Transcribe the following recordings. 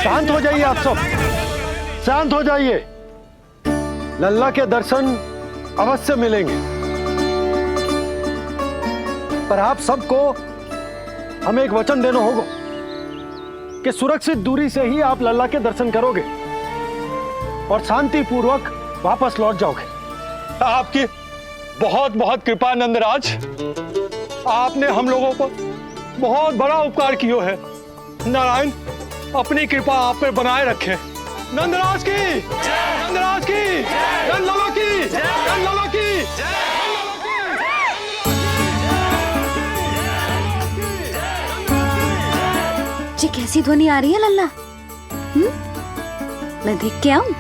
शांत हो जाइए आप सब, शांत हो जाइए। लल्ला के दर्शन अवश्य मिलेंगे, पर आप सबको हमें एक वचन देना होगा कि सुरक्षित दूरी से ही आप लल्ला के दर्शन करोगे और शांति पूर्वक वापस लौट जाओगे। आपकी बहुत बहुत कृपा नंदराज, आपने हम लोगों पर बहुत बड़ा उपकार किया है। नारायण अपनी कृपा आप पे बनाए रखे। नंदराज की, नंदराज की, नंदलाला की, नंदलाला की। ये कैसी ध्वनि आ रही है लल्ला? मैं देख के आऊं?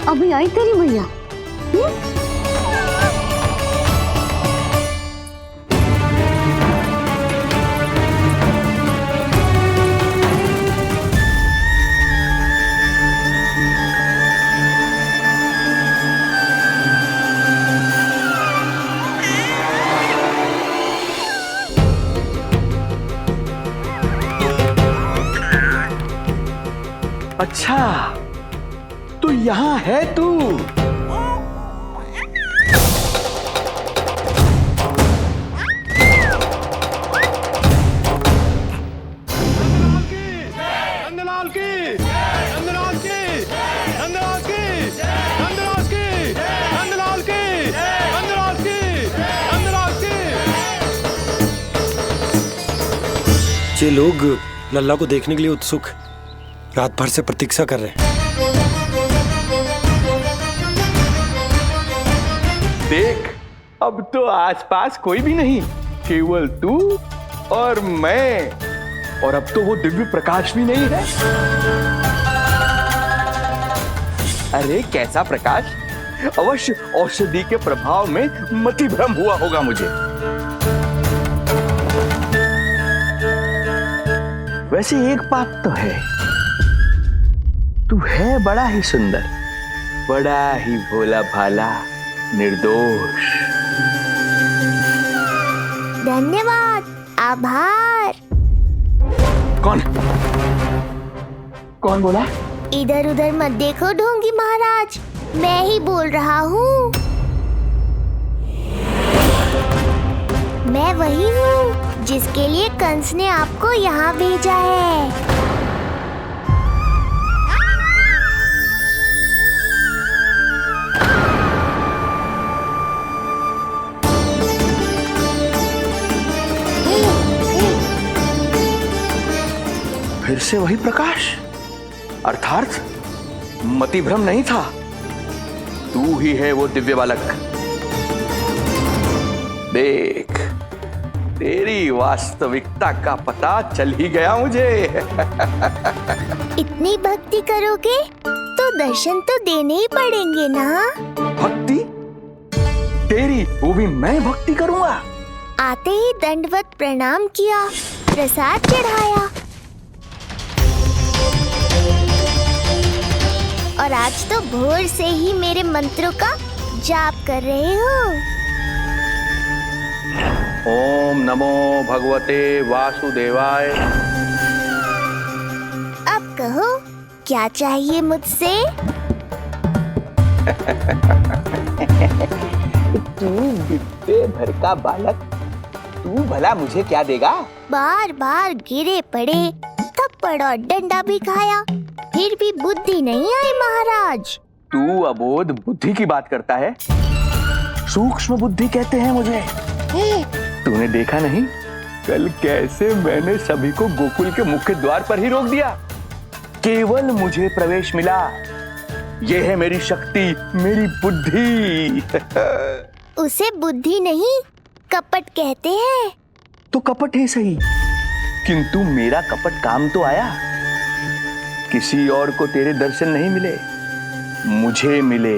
अभी आई तेरी मैया। अच्छा, तो यहाँ है तू। नंदलाल की, नंदलाल की, नंदलाल की, नंदलाल की, नंदलाल की, नंदलाल की, नंदलाल की। ये लोग लल्ला को देखने के लिए उत्सुक रात भर से प्रतीक्षा कर रहे हैं। देख, अब तो आसपास कोई भी नहीं, केवल तू और मैं। और अब तो वो दिव्य प्रकाश भी नहीं है। अरे कैसा प्रकाश! अवश्य औषधि के प्रभाव में मतिभ्रम हुआ होगा मुझे। वैसे एक बात तो है, तू है बड़ा ही सुंदर, बड़ा ही भोला भाला, निर्दोष। धन्यवाद, आभार। कौन बोला? इधर उधर मत देखो ढोंगी महाराज, मैं ही बोल रहा हूँ। मैं वही हूँ जिसके लिए कंस ने आपको यहाँ भेजा है। फिर से वही प्रकाश, अर्थात मतिभ्रम नहीं था। तू ही है वो दिव्य बालक। देख, तेरी वास्तविकता का पता चल ही गया मुझे। इतनी भक्ति करोगे तो दर्शन तो देने ही पड़ेंगे ना। भक्ति? तेरी, वो भी मैं भक्ति करूंगा? आते ही दंडवत प्रणाम किया, प्रसाद चढ़ाया, और आज तो भोर से ही मेरे मंत्रों का जाप कर रहे हो। ओम नमो भगवते वासुदेवाय। अब कहो, क्या चाहिए मुझसे? तू विद्ये भर का बालक, तू भला मुझे क्या देगा? बार बार गिरे पड़े, थप्पड़ और डंडा भी खाया, फिर भी बुद्धि नहीं आई महाराज। तू अबोध बुद्धि की बात करता है? सूक्ष्म बुद्धि कहते हैं मुझे। तूने देखा नहीं कल कैसे मैंने सभी को गोकुल के मुख्य द्वार पर ही रोक दिया? केवल मुझे प्रवेश मिला। यह है मेरी शक्ति, मेरी बुद्धि। उसे बुद्धि नहीं, कपट कहते हैं। तो कपट ही सही, किंतु मेरा कपट काम तो आया। किसी और को तेरे दर्शन नहीं मिले, मुझे मिले।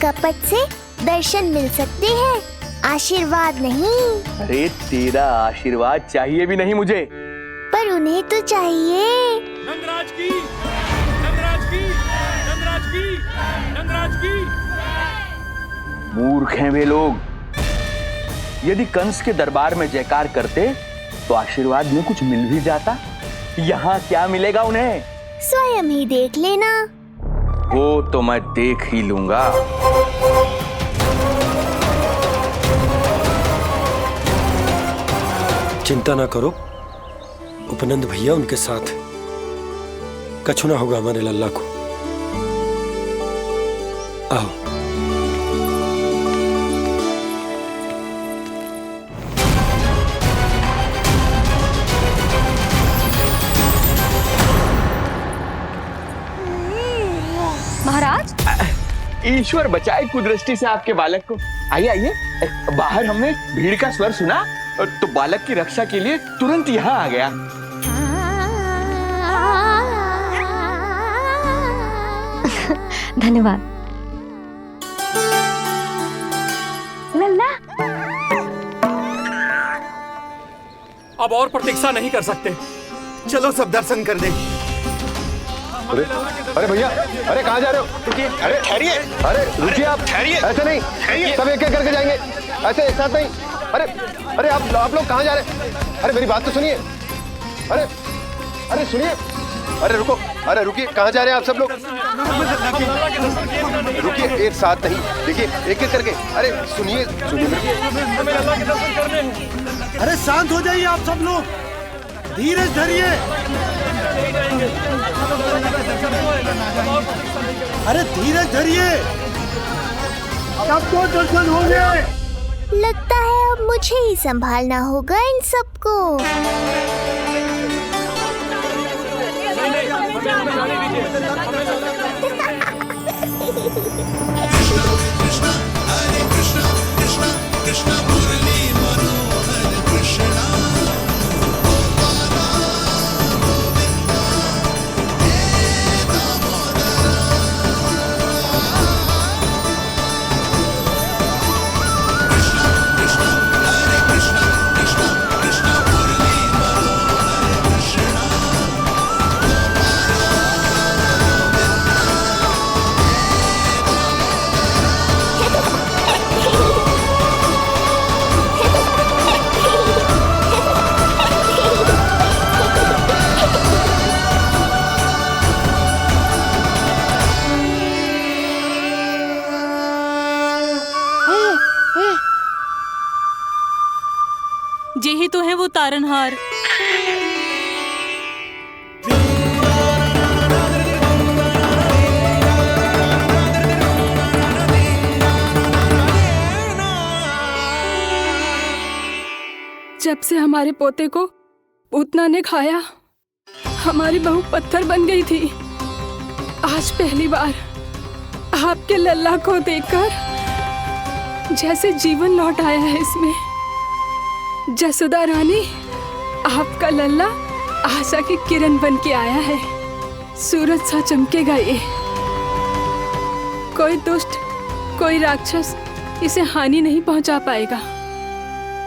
कपट से दर्शन मिल सकते हैं, आशीर्वाद नहीं। अरे तेरा आशीर्वाद चाहिए भी नहीं मुझे। पर उन्हें तो चाहिए। नंदराज की, नंदराज की, नंदराज की, नंदराज की। मूर्ख हैं वे लोग। यदि कंस के दरबार में जयकार करते तो आशीर्वाद में कुछ मिल भी जाता, यहाँ क्या मिलेगा उन्हें? स्वयं ही देख लेना। वो तो मैं देख ही लूंगा। चिंता ना करो, उपनंद भैया उनके साथ, कछु ना होगा हमारे लल्ला को। आओ। महाराज, ईश्वर बचाए कुदृष्टि से आपके बालक को। आइए आइए, बाहर हमने भीड़ का स्वर सुना तो बालक की रक्षा के लिए तुरंत यहाँ आ गया। धन्यवाद। लल्ला, अब और प्रतीक्षा नहीं कर सकते, चलो सब दर्शन कर दें। अरे भैया, अरे कहाँ जा रहे हो? अरे ठहरिए, अरे रुकिए, आप ठहरिए, ऐसे नहीं, सब एक एक करके जाएंगे, ऐसे एक साथ नहीं। अरे अरे आप लोग कहाँ जा रहे हैं? अरे मेरी बात तो सुनिए। अरे सुनिए, अरे रुको, अरे रुकिए, कहाँ जा रहे हैं आप सब लोग? रुकिए, एक साथ नहीं, देखिए एक एक करके। अरे सुनिए अरे शांत हो जाइए आप सब लोग, धीरज धरिए। अरे धीरज धरिए, सबको दर्शन हो गए। लगता है अब मुझे ही संभालना होगा इन सबको। यही तो है वो तारनहार। जब से हमारे पोते को पूतना ने खाया, हमारी बहू पत्थर बन गई थी। आज पहली बार आपके लल्ला को देखकर जैसे जीवन लौट आया है इसमें। जसोदा रानी, आपका लल्ला आशा की किरण बन के आया है। सूरज सा चमकेगा ये। कोई दुष्ट, कोई राक्षस इसे हानि नहीं पहुंचा पाएगा।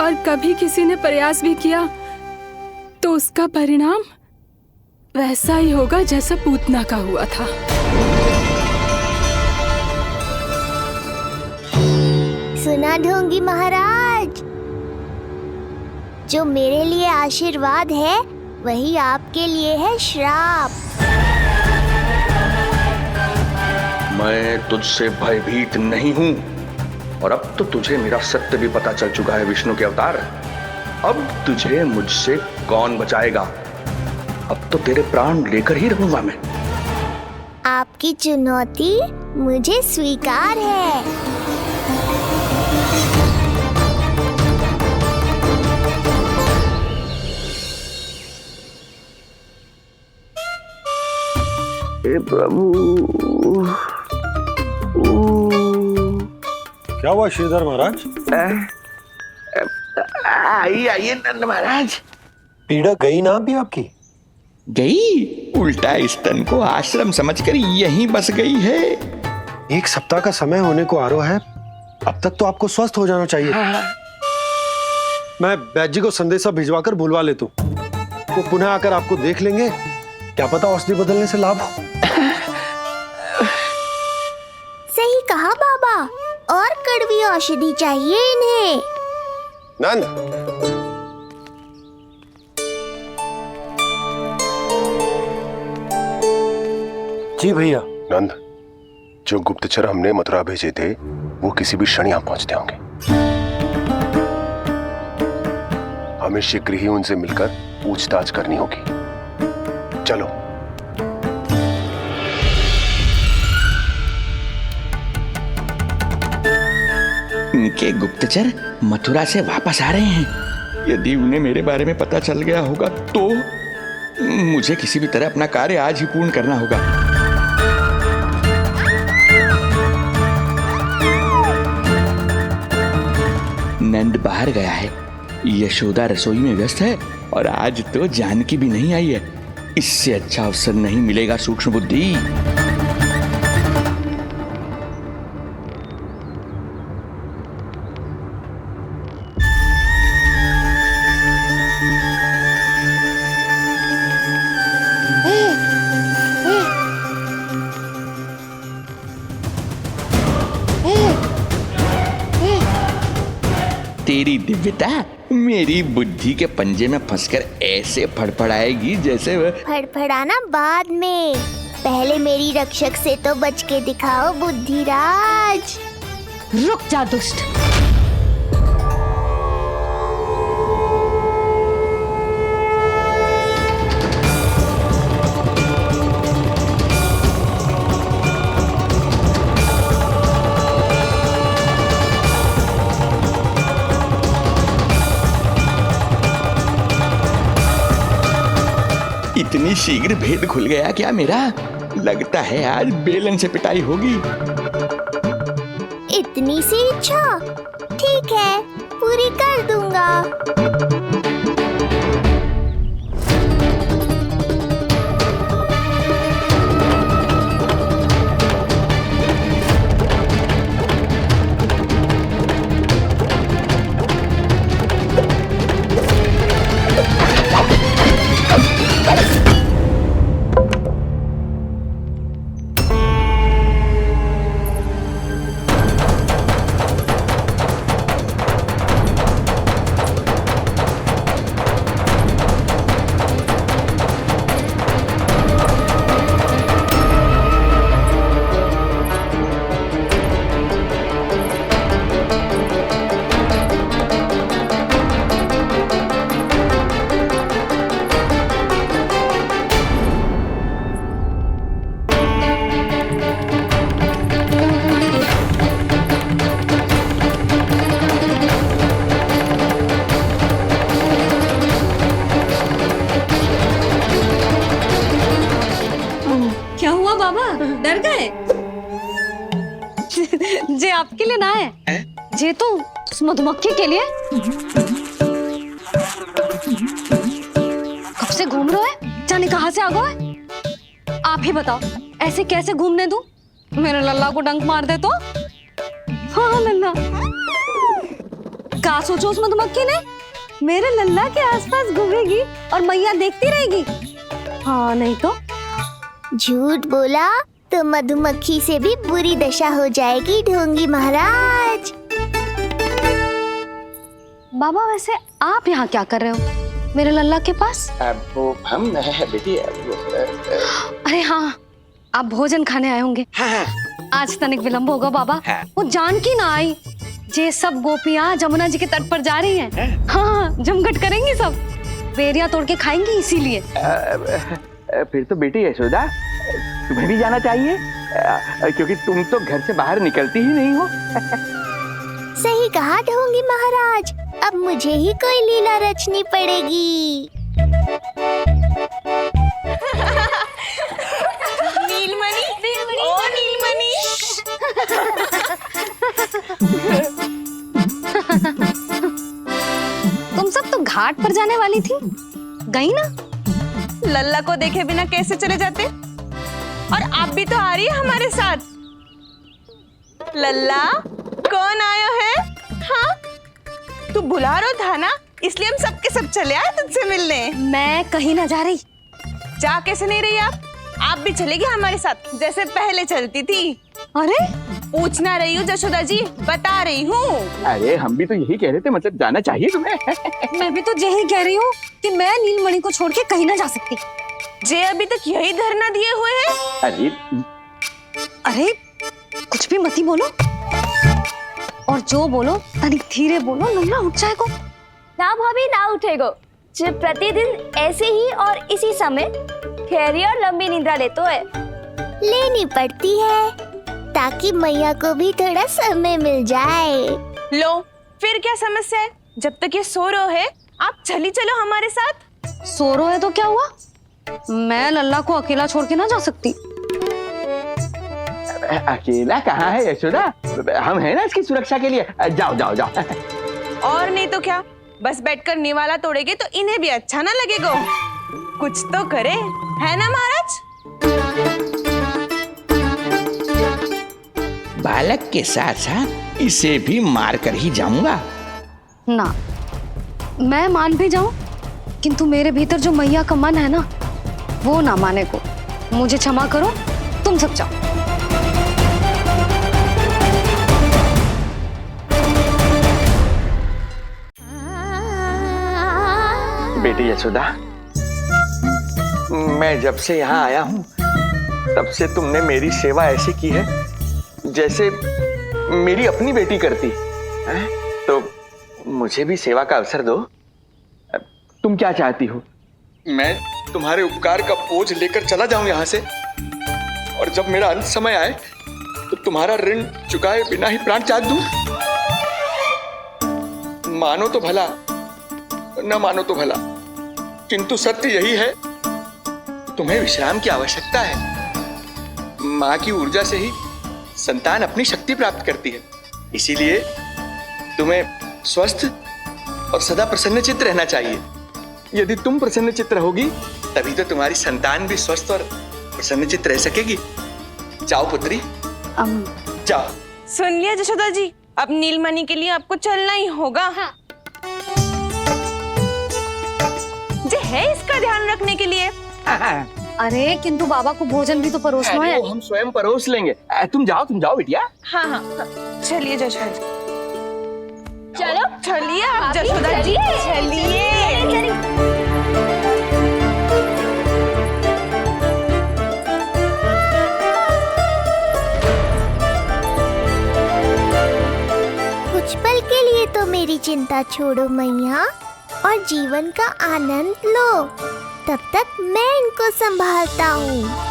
और कभी किसी ने प्रयास भी किया तो उसका परिणाम वैसा ही होगा जैसा पूतना का हुआ था। सुना ढोंगी महाराज, जो मेरे लिए आशीर्वाद है वही आपके लिए है श्राप। मैं तुझसे भयभीत नहीं हूं, और अब तो तुझे मेरा सत्य भी पता चल चुका है विष्णु के अवतार। अब तुझे मुझसे कौन बचाएगा? अब तो तेरे प्राण लेकर ही रहूंगा मैं। आपकी चुनौती मुझे स्वीकार है। हे प्रभु, क्या हुआ श्रीधर महाराज? आइए नंद महाराज। पीड़ा गई ना अभी आपकी? गई? उल्टा स्तन को आश्रम समझकर यहीं बस गई है। 1 सप्ताह का समय होने को आ रहा है, अब तक तो आपको स्वस्थ हो जाना चाहिए। मैं वैद्य जी को संदेशा भिजवाकर बुलवा लेता हूँ। वो पुनः आकर आपको देख लेंगे, क्या पता औषधि बदलने से लाभ हो। सही कहा बाबा, और कड़वी औषधि चाहिए इन्हें। नंद, जी भैया। नंद, जो गुप्तचर हमने मथुरा भेजे थे वो किसी भी क्षण यहां पहुंचते होंगे। हमें शीघ्र ही उनसे मिलकर पूछताछ करनी होगी। चलो। इनके गुप्तचर मथुरा से वापस आ रहे हैं। यदि उन्हें मेरे बारे में पता चल गया होगा तो मुझे किसी भी तरह अपना कार्य आज ही पूर्ण करना होगा। नंद बाहर गया है, यशोदा रसोई में व्यस्त है और आज तो जानकी भी नहीं आई है। इससे अच्छा अवसर नहीं मिलेगा सूक्ष्म बुद्धि। तेरी दिव्यता मेरी बुद्धि के पंजे में फंसकर ऐसे फड़फड़ाएगी जैसे फड़फड़ाना बाद में, पहले मेरी रक्षक से तो बच के दिखाओ बुद्धिराज। रुक जा दुष्ट। इतनी शीघ्र भेद खुल गया क्या मेरा? लगता है आज बेलन से पिटाई होगी। इतनी सी इच्छा? ठीक है, पूरी कर दूंगा। डर गए? जे आपके लिए ना है, जे तो उस मधुमक्खी के लिए। कब से घूम रहे हो? जाने कहाँ से आ गए? आप ही बताओ, ऐसे कैसे घूमने दूं? मेरे लल्ला को डंक मार दे तो? हाँ लल्ला, क्या सोचो उस मधुमक्खी ने? मेरे लल्ला के आसपास घूमेगी और मैया देखती रहेगी। हाँ नहीं तो? झूठ बोला तो मधुमक्खी से भी बुरी दशा हो जाएगी ढोंगी महाराज। बाबा वैसे आप यहाँ क्या कर रहे हो मेरे लल्ला के पास? वो हम बेटी। अरे हाँ, आप भोजन खाने आए होंगे। हाँ। आज तनिक विलंब होगा बाबा। हाँ। वो जानकी ना आई। जे सब गोपियाँ जमुना जी के तट पर जा रही हैं। हाँ, जमघट करेंगी सब, बेरिया तोड़ के खाएंगी इसीलिए। फिर तो बेटी यशोदा तुम्हें भी जाना चाहिए, क्योंकि तुम तो घर से बाहर निकलती ही नहीं हो। सही कहा ढोंगी महाराज, अब मुझे ही कोई लीला रचनी पड़ेगी। नीलमणि, ओ नीलमणि। तुम सब तो घाट पर जाने वाली थी, गई ना? लल्ला को देखे बिना कैसे चले जाते? और आप भी तो आ रही है हमारे साथ। लल्ला, कौन आयो है? हाँ, तू बुला रहा था ना, इसलिए हम सबके सब चले आए तुझसे मिलने। मैं कहीं ना जा रही। जा कैसे नहीं रही आप भी चलेगी हमारे साथ जैसे पहले चलती थी। अरे पूछना रही हूँ जशोदा जी, बता रही हूँ। अरे हम भी तो यही कह रहे थे, मतलब जाना चाहिए तुम्हें। मैं भी तो यही कह रही हूँ कि मैं नीलमणि को छोड़ के कहीं ना जा सकती। जे अभी तक यही धरना दिए हुए हैं। अरे अरे कुछ भी मती बोलो, और जो बोलो तनिक धीरे बोलो, लल्ला उठ जाएगो। ना भाभी ना उठेगो, जो प्रतिदिन ऐसे ही और इसी समय गहरी और लंबी निद्रा लेते है। लेनी पड़ती है ताकि मैया को भी थोड़ा समय मिल जाए। लो फिर क्या समस्या है? जब तक ये सो रहे है आप चली चलो हमारे साथ। सो रो है तो क्या हुआ? मैं लल्ला को अकेला छोड़ के ना जा सकती। अकेला कहाँ है यशोदा, हम हैं ना इसकी सुरक्षा के लिए। जाओ जाओ जाओ। और नहीं तो क्या, बस बैठकर निवाला तोड़ेगे तो इन्हें भी अच्छा ना लगेगा। कुछ तो करे, है ना महाराज? बालक के साथ साथ इसे भी मार कर ही जाऊंगा। ना, मैं मान भी जाऊं, किंतु मेरे भीतर जो मैया का मन है ना, वो ना माने को। मुझे क्षमा करो, तुम सब जाओ। बेटी यशोदा, मैं जब से यहाँ आया हूँ तब से तुमने मेरी सेवा ऐसी की है जैसे मेरी अपनी बेटी करती है। तो मुझे भी सेवा का अवसर दो। तुम क्या चाहती हो? मैं तुम्हारे उपकार का बोझ लेकर चला जाऊं यहाँ से, और जब मेरा अंत समय आए तो तुम्हारा ऋण चुकाए बिना ही प्राण त्याग दूं? मानो तो भला, न मानो तो भला, किंतु सत्य यही है, तुम्हें विश्राम की आवश्यकता है। माँ की ऊर्जा से ही संतान अपनी शक्ति प्राप्त करती है, इसीलिए तुम्हें स्वस्थ और सदा प्रसन्नचित्त रहना चाहिए। यदि तुम प्रसन्नचित्त रहोगी तभी तो तुम्हारी संतान भी स्वस्थ और प्रसन्नचित्त रह सकेगी। जाओ पुत्री, जाओ। सुन लिया जशोदा जी, अब नीलमणि के लिए आपको चलना ही होगा। हाँ। जे है इसका ध्यान रखने के लिए। अरे किंतु बाबा को भोजन भी तो परोसना है। हम स्वयं परोस लेंगे। तुम जाओ बिटिया। हाँ हाँ, चलिए जशोदा जी। चलो चलिए आप जशोदा जी, चलिए। कुछ पल के लिए तो मेरी चिंता छोड़ो मैया, और जीवन का आनंद लो। तब तक मैं इनको संभालता हूँ।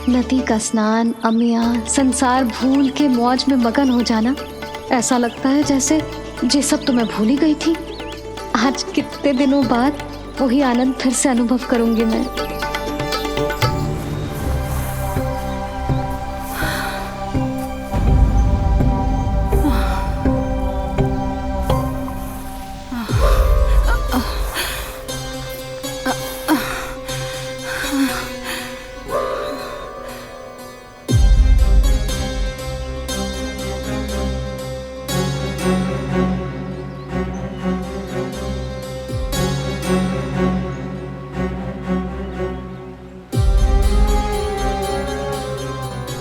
नदी का स्नान, अमिया, संसार भूल के मौज में मगन हो जाना, ऐसा लगता है जैसे ये सब तो मैं भूल ही गई थी। आज कितने दिनों बाद वही आनंद फिर से अनुभव करूंगी मैं।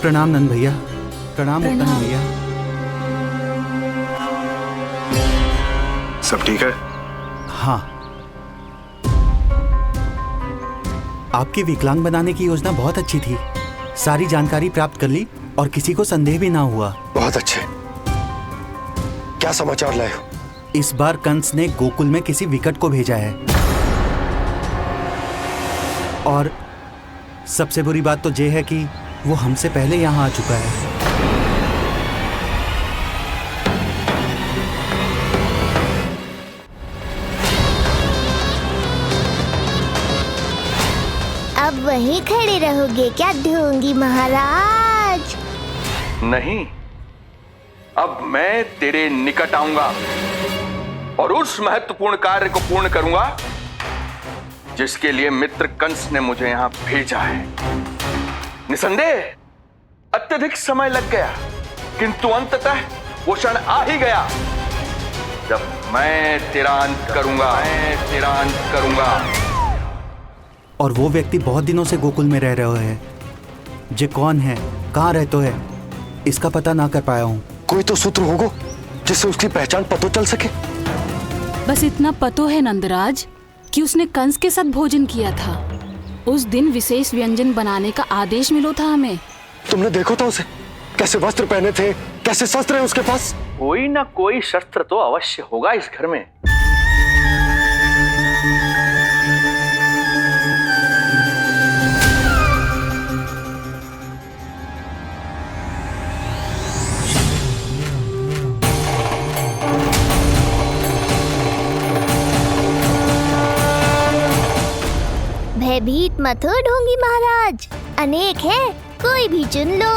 प्रणाम नंद भैया। प्रणाम उत्तम भैया। सब ठीक है? हाँ, आपकी विकलांग बनाने की योजना बहुत अच्छी थी। सारी जानकारी प्राप्त कर ली और किसी को संदेह भी ना हुआ। बहुत अच्छे। क्या समाचार लाए हो? इस बार कंस ने गोकुल में किसी विकट को भेजा है, और सबसे बुरी बात तो ये है कि वो हमसे पहले यहाँ आ चुका है। अब वहीं खड़े रहोगे क्या ढोंगी महाराज? नहीं, अब मैं तेरे निकट आऊंगा और उस महत्वपूर्ण कार्य को पूर्ण करूंगा जिसके लिए मित्र कंस ने मुझे यहां भेजा है। निसंदेह अत्यधिक समय लग गया, किंतु अंततः वो क्षण आ ही गया जब मैं तेरा अंत करूंगा। और वो व्यक्ति बहुत दिनों से गोकुल में रह रहे हैं। जे कौन है, कहाँ रहते है, इसका पता ना कर पाया हूँ। कोई तो सूत्र होगा जिससे उसकी पहचान पता चल सके। बस इतना पतो है नंदराज कि उसने कंस के साथ भोजन किया था। उस दिन विशेष व्यंजन बनाने का आदेश मिलो था हमें। तुमने देखो था उसे, कैसे वस्त्र पहने थे, कैसे शस्त्र है उसके पास। कोई ना कोई शस्त्र तो अवश्य होगा इस घर में। भयभीत मत हो ढोंगी महाराज, अनेक है, कोई भी चुन लो।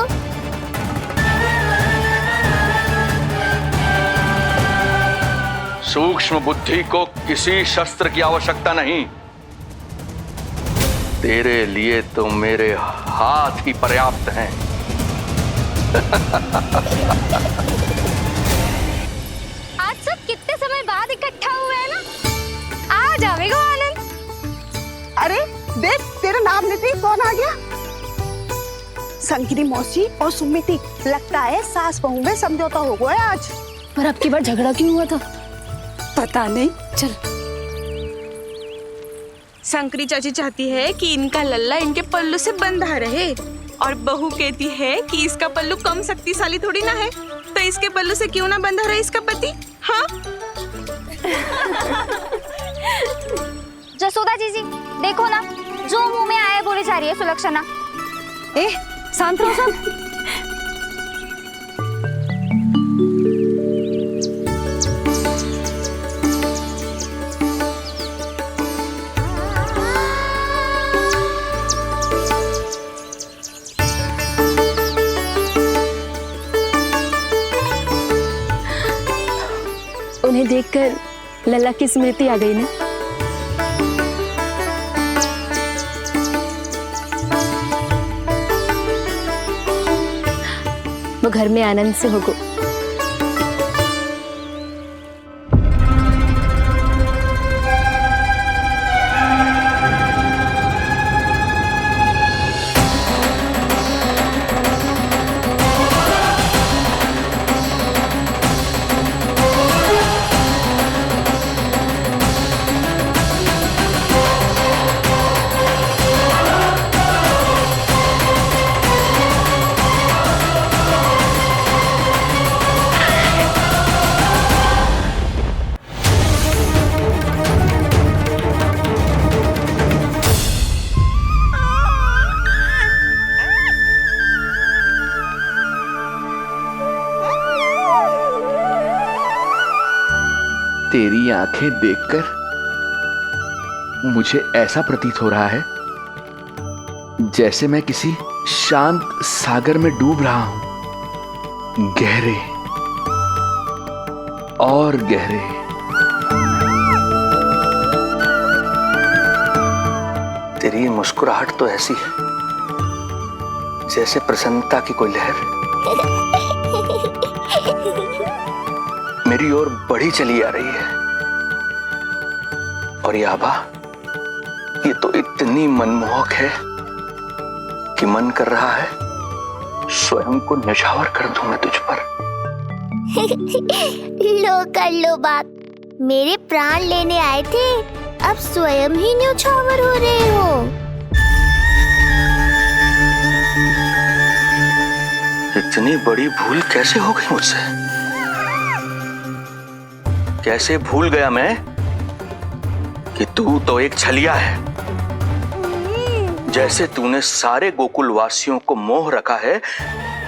सूक्ष्म बुद्धि को किसी शस्त्र की आवश्यकता नहीं। तेरे लिए तो मेरे हाथ ही पर्याप्त हैं। आज सब कितने समय बाद इकट्ठा हुए हैं ना, आ जाएगा आनंद। अरे देख, तेरा नाम लेते ही कौन आ गया? संगिनी मौसी और सुमिति, लगता है सास बहू में समझौता हो गया आज। पर अब की बार झगड़ा क्यों हुआ था? पता नहीं। चल, शंकरी चाची चाहती है कि इनका लल्ला इनके पल्लू से बंधा रहे, और बहू कहती है कि इसका पल्लू कम शक्तिशाली थोड़ी ना है, तो इसके पल्लू से क्यों ना बंधा रहे इसका पति। हाँ जसोदा जीजी, देखो ना, जो मुंह में आया बोली जा रही है सुलक्षणा। शांत रहो सब। उन्हें देखकर लल्ला की स्मृति आ गई ना। वो घर में आनंद से होगो। तेरी आंखें देखकर मुझे ऐसा प्रतीत हो रहा है जैसे मैं किसी शांत सागर में डूब रहा हूं, गहरे और गहरे। तेरी मुस्कुराहट तो ऐसी है जैसे प्रसन्नता की कोई लहर मेरी ओर बढ़ी चली आ रही है। और ये आभा, ये तो इतनी मनमोहक है कि मन कर रहा है स्वयं को न्यौछावर कर दूं मैं तुझ पर। लो कर लो बात, मेरे प्राण लेने आए थे, अब स्वयं ही न्यौछावर हो रहे हो। इतनी बड़ी भूल कैसे हो गई मुझसे? कैसे भूल गया मैं कि तू तो एक छलिया है। जैसे तूने सारे गोकुल वासियों को मोह रखा है,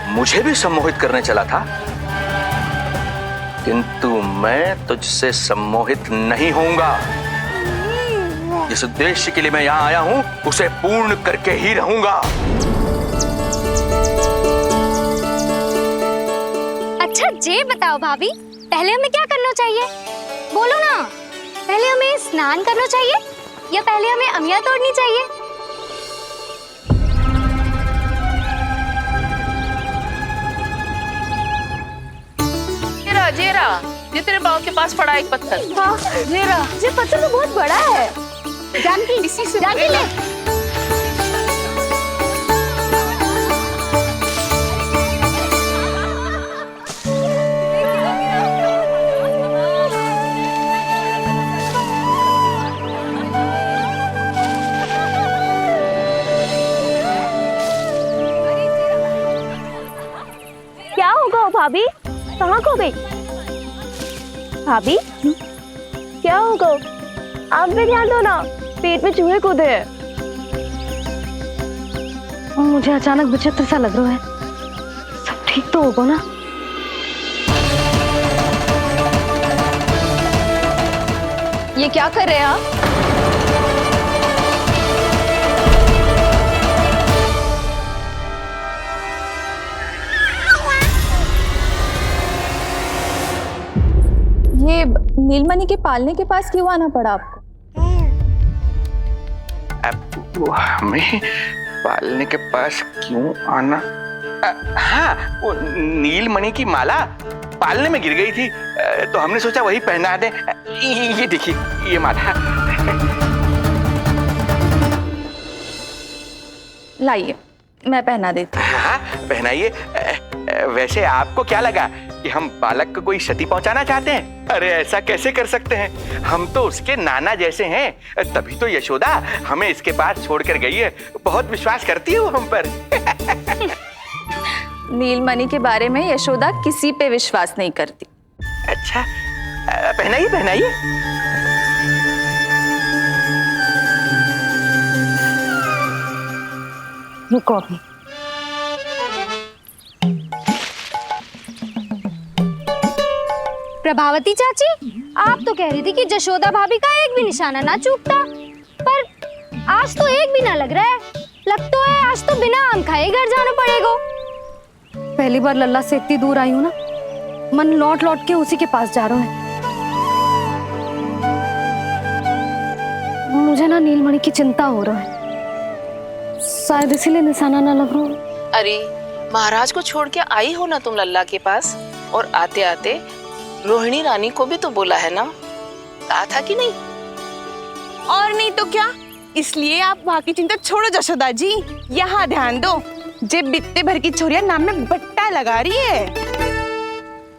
मुझे भी सम्मोहित करने चला था, किंतु मैं तुझसे सम्मोहित नहीं होऊंगा। जिस उद्देश्य के लिए मैं यहां आया हूं उसे पूर्ण करके ही रहूंगा। अच्छा ये बताओ भाभी, पहले हमें क्या करना चाहिए? बोलो ना, पहले हमें स्नान करना चाहिए या पहले हमें अमिया तोड़नी चाहिए? जेरा, ये तेरे बाव के पास पड़ा एक पत्थर। हाँ, जेरा, ये पत्थर तो बहुत बड़ा है। जानकी, जानकी ले। क्या होगा भाभी? कहाँ खो गई भाभी? क्या होगा? आप भी ध्यान दो ना, पेट में चूहे कूदे हैं। मुझे अचानक विचित्र सा लग रहा है। सब ठीक तो होगा ना? ये क्या कर रहे हैं आप? ये नीलमणि के पालने के पास क्यों आना पड़ा आपको? वो हमें पालने के पास क्यों आना? हाँ, वो नीलमणि की माला पालने में गिर गई थी, तो हमने सोचा वही पहना दे। ये देखिए, ये माला। लाइए, मैं पहना देती हूँ। हाँ, पहनाइए। वैसे आपको क्या लगा कि हम बालक को कोई क्षति पहुंचाना चाहते हैं? अरे ऐसा कैसे कर सकते हैं? हम तो उसके नाना जैसे हैं, तभी तो यशोदा हमें इसके पास छोड़कर गई है। बहुत विश्वास करती है वो हम पर। नीलमणि के बारे में यशोदा किसी पे विश्वास नहीं करती। अच्छा, पहनाइए पहनाइए। रुको अभी। प्रभावती चाची, आप तो कह रही थी कि जशोदा भाभी का एक भी निशाना ना चूकता, पर आज तो एक भी ना लग रहा है। लगता है आज तो बिना आम खाए घर जाना पड़ेगा। पहली बार लल्ला से इतनी दूर आई हूँ ना, मन लौट लौट के उसी के पास जा रहा है। मुझे ना नीलमणि की चिंता हो रहा है, शायद इसीलिए निशाना ना लग रहा। अरे महाराज को छोड़ के आई हो ना तुम लल्ला के पास, और आते आते रोहिणी रानी को भी तो बोला है ना, कहा था कि नहीं? और नहीं तो क्या, इसलिए आप वहाँ की चिंता छोड़ो जशोदा जी, यहाँ ध्यान दो। जे बित्ते भर की छोरिया नाम में बट्टा लगा रही है।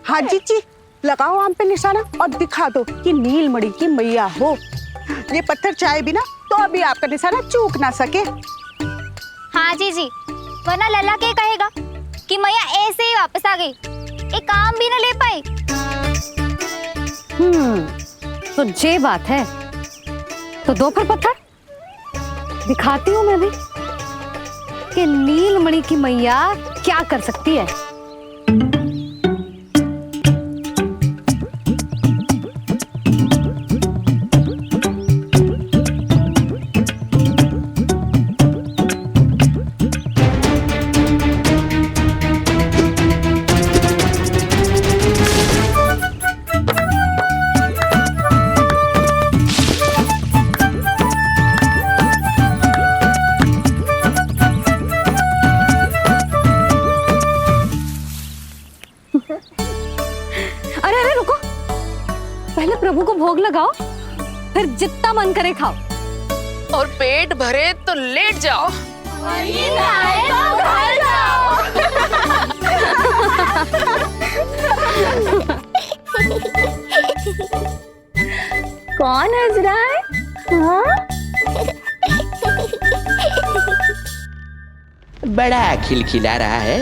हाँ जी, लगाओ आम पे निशाना और दिखा दो कि नीलमणि की मैया हो। ये पत्थर चाहे भी ना तो अभी आपका निशाना चूक ना सके। हाँ जी, वरना लल्ला क्या कहेगा कि मैया ऐसे ही वापस आ गई, एक काम भी ना ले पाई। तो ये बात है, तो दो फिर पत्थर दिखाती हूँ मैं भी कि नीलमणि की मैया क्या कर सकती है। अरे रुको, पहले प्रभु को भोग लगाओ, फिर जितना मन करे खाओ, और पेट भरे तो लेट जाओ। कौन हंस रहा है? हाँ? बड़ा खिलखिला रहा है,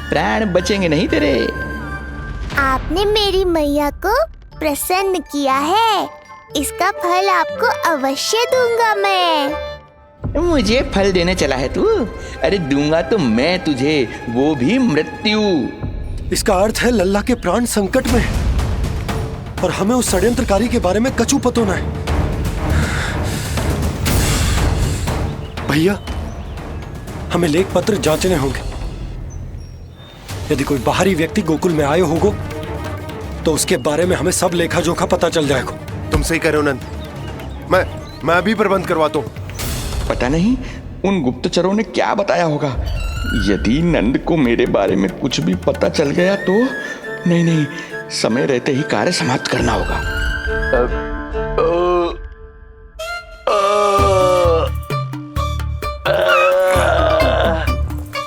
प्राण बचेंगे नहीं तेरे। आपने मेरी मैया को प्रसन्न किया है, इसका फल आपको अवश्य दूंगा मैं। मुझे फल देने चला है तू? अरे दूंगा तो मैं तुझे, वो भी मृत्यु। इसका अर्थ है लल्ला के प्राण संकट में और हमें उस षड्यंत्रकारी के बारे में कचू पतो न है। भैया, हमें लेख पत्र जांचने होंगे। यदि कोई बाहरी व्यक्ति गोकुल में आए होगो तो उसके बारे में हमें सब लेखा जोखा पता चल जाएगा। तुम सही कह रहे हो नंद। मैं अभी प्रबंध करवाता हूँ। पता नहीं उन गुप्तचरों ने क्या बताया होगा। यदि नंद को मेरे बारे में कुछ भी पता चल गया तो नहीं, समय रहते ही कार्य समाप्त करना होगा।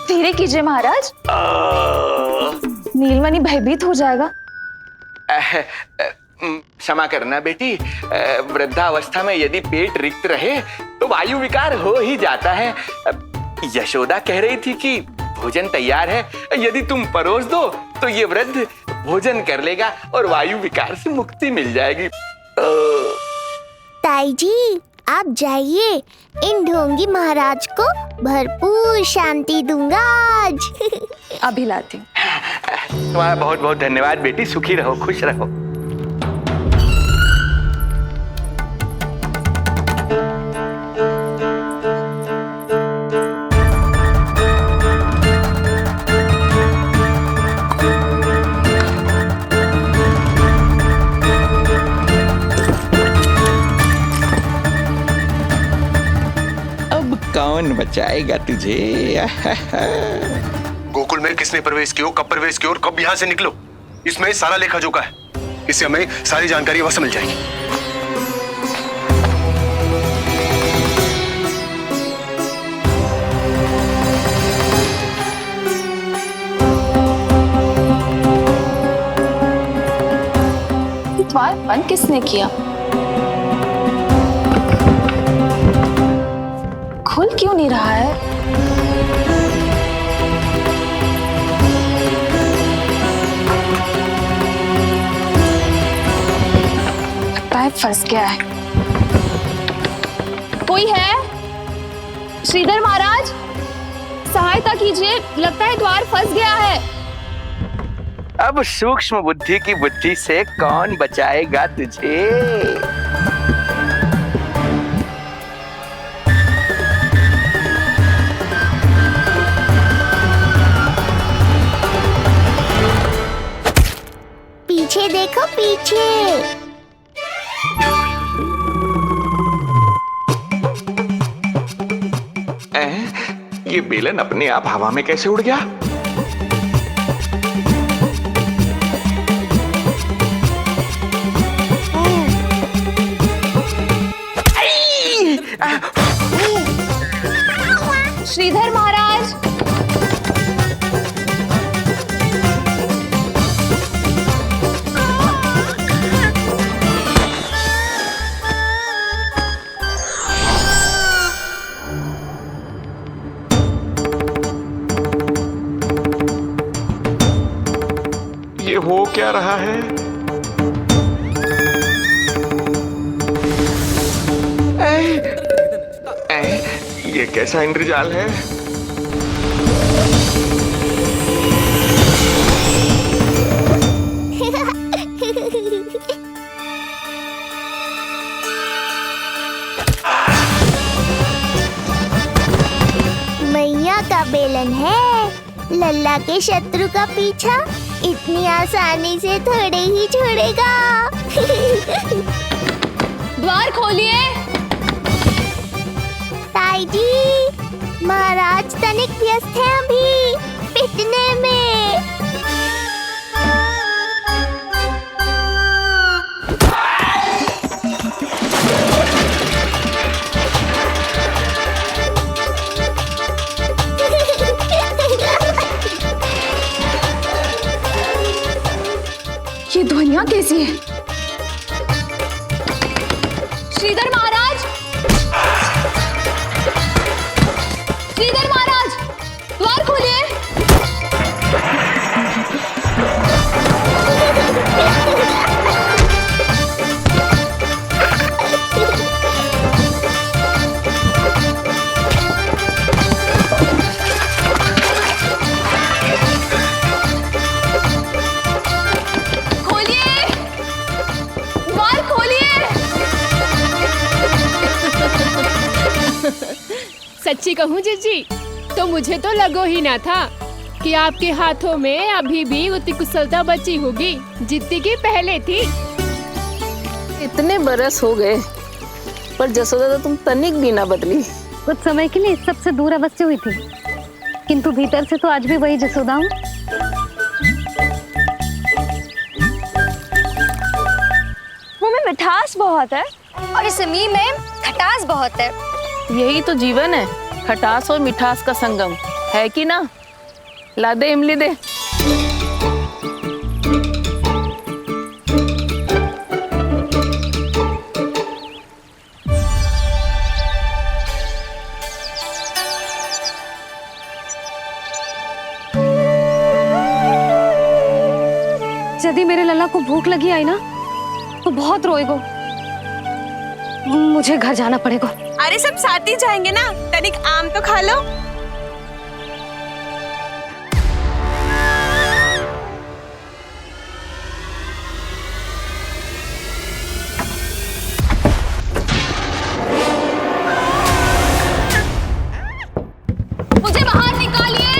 धीरे कीजिए महाराज, नीलमणि भयभीत हो जाएगा। क्षमा करना बेटी, वृद्धावस्था में यदि पेट रिक्त रहे तो वायु विकार हो ही जाता है। यशोदा कह रही थी कि भोजन तैयार है, यदि तुम परोस दो तो ये वृद्ध भोजन कर लेगा और वायु विकार से मुक्ति मिल जाएगी। ताई जी, आप जाइए, इन ढोंगी महाराज को भरपूर शांति दूंगा आज। अभी लाती हूँ। तुम्हारा बहुत बहुत धन्यवाद बेटी, सुखी रहो, खुश रहो। कौन बचाएगा तुझे? गोकुल में किसने प्रवेश किया, कब प्रवेश किया और कब यहाँ से निकलो, इसमें सारा लेखा जोखा है। इससे हमें सारी जानकारी अवश्य मिल जाएगी। द्वार बंद किसने किया? खुल क्यों नहीं रहा है? लगता है फंस गया है। कोई है? श्रीधर महाराज, सहायता कीजिए, लगता है द्वार फंस गया है। अब सूक्ष्म बुद्धि की बुद्धि से कौन बचाएगा तुझे? पीछे देखो, पीछे। ये बेलन अपने आप हवा में कैसे उड़ गया? श्रीधर महाराज, ये हो क्या रहा है? ये कैसा इंद्रजाल है? मैया का बेलन है, लल्ला के शत्रु का पीछा इतनी आसानी से थोड़े ही छोड़ेगा। द्वार खोलिए। ताई जी, महाराज तनिक व्यस्त हैं अभी पिटने में। ये ध्वनियां कैसी है? श्रीधर महाराज, श्रीधर महाराज, द्वार खोलिए। सच्ची कहूँ जीजी, तो मुझे तो लगो ही ना था कि आपके हाथों में अभी भी उतनी कुशलता बची होगी जितनी की पहले थी। इतने बरस हो गए पर जसोदा तो तुम तनिक भी ना बदली। कुछ समय के लिए सबसे दूर अवश्य हुई थी, किंतु भीतर से तो आज भी वही जसोदा हूँ। मुंह में मिठास बहुत है और इस मी में खटास बहुत है। यही तो जीवन है, खटास और मिठास का संगम, है कि ना? ला दे इमली दे। यदि मेरे लल्ला को भूख लगी आई ना तो बहुत रोएगो। मुझे घर जाना पड़ेगा। अरे सब साथ ही जाएंगे ना, तनिक आम तो खा लो। मुझे बाहर निकालिए।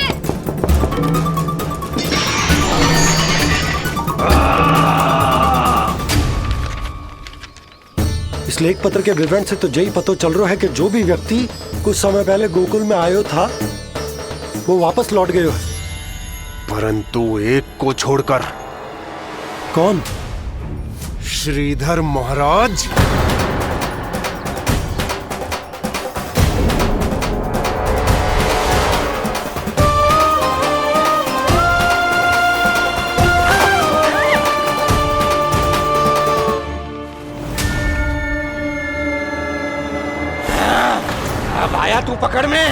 इस लेख पत्र के विवरण से तो यही पता चल रहा है कि जो भी व्यक्ति कुछ समय पहले गोकुल में आयो था वो वापस लौट गयो है, परंतु एक को छोड़कर। कौन? श्रीधर महाराज। अब आया तू पकड़ में,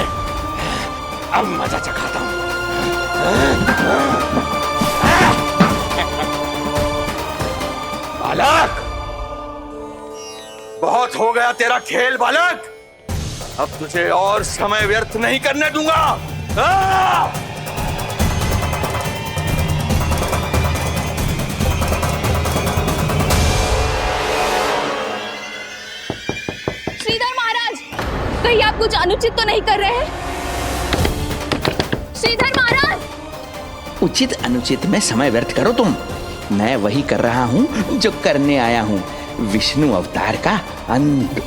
अब मजा चखाता हूं। बालक, बहुत हो गया तेरा खेल बालक, अब तुझे और समय व्यर्थ नहीं करने दूंगा। श्रीधर महाराज, कहीं आप कुछ अनुचित तो नहीं कर रहे हैं? श्रीधर महाराज! उचित अनुचित में समय व्यर्थ करो तुम, मैं वही कर रहा हूं जो करने आया हूं, विष्णु अवतार का अंत।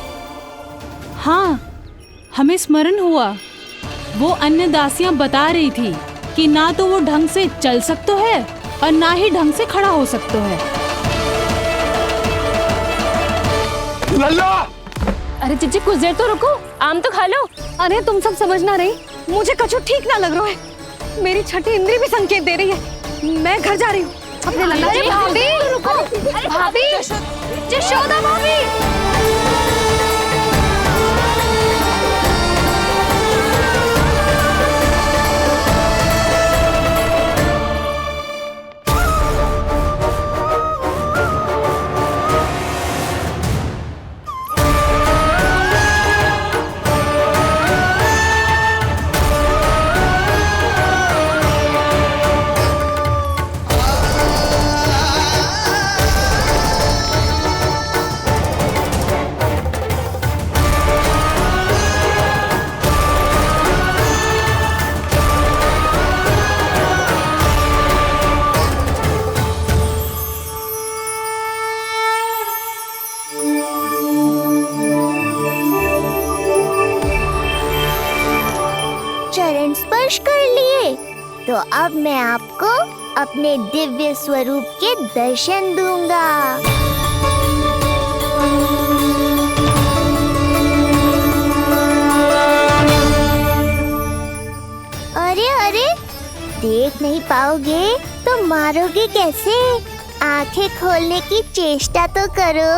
हाँ, हमें स्मरण हुआ, वो अन्य दासियां बता रही थी कि ना तो वो ढंग से चल सकते है और ना ही ढंग से खड़ा हो सकते है। लल्ला! अरे जीजी कुछ देर तो रुको, आम तो खा लो। अरे तुम सब समझ ना रही, मुझे कछु ठीक ना लग रहा है। मेरी छठी इंद्री भी संकेत दे रही है। मैं घर जा रही हूँ अपने लल्ला। अरे भाभी, रुको। अरे भाभी, जशोदा भाभी। चरण स्पर्श कर लिए तो अब मैं आपको अपने दिव्य स्वरूप के दर्शन दूंगा। अरे अरे, देख नहीं पाओगे तो मारोगे कैसे? आंखें खोलने की चेष्टा तो करो।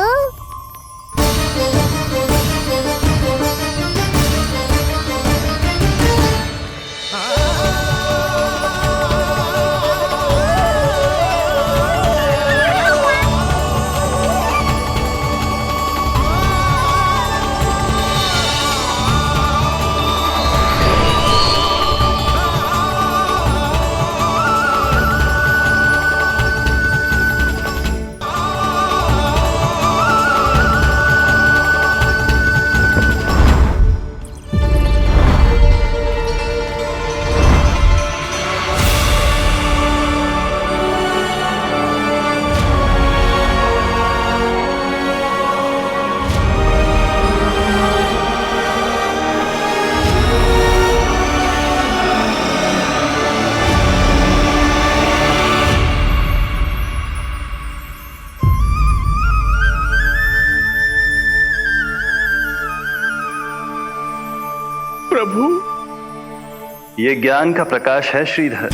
ये ज्ञान का प्रकाश है श्रीधर,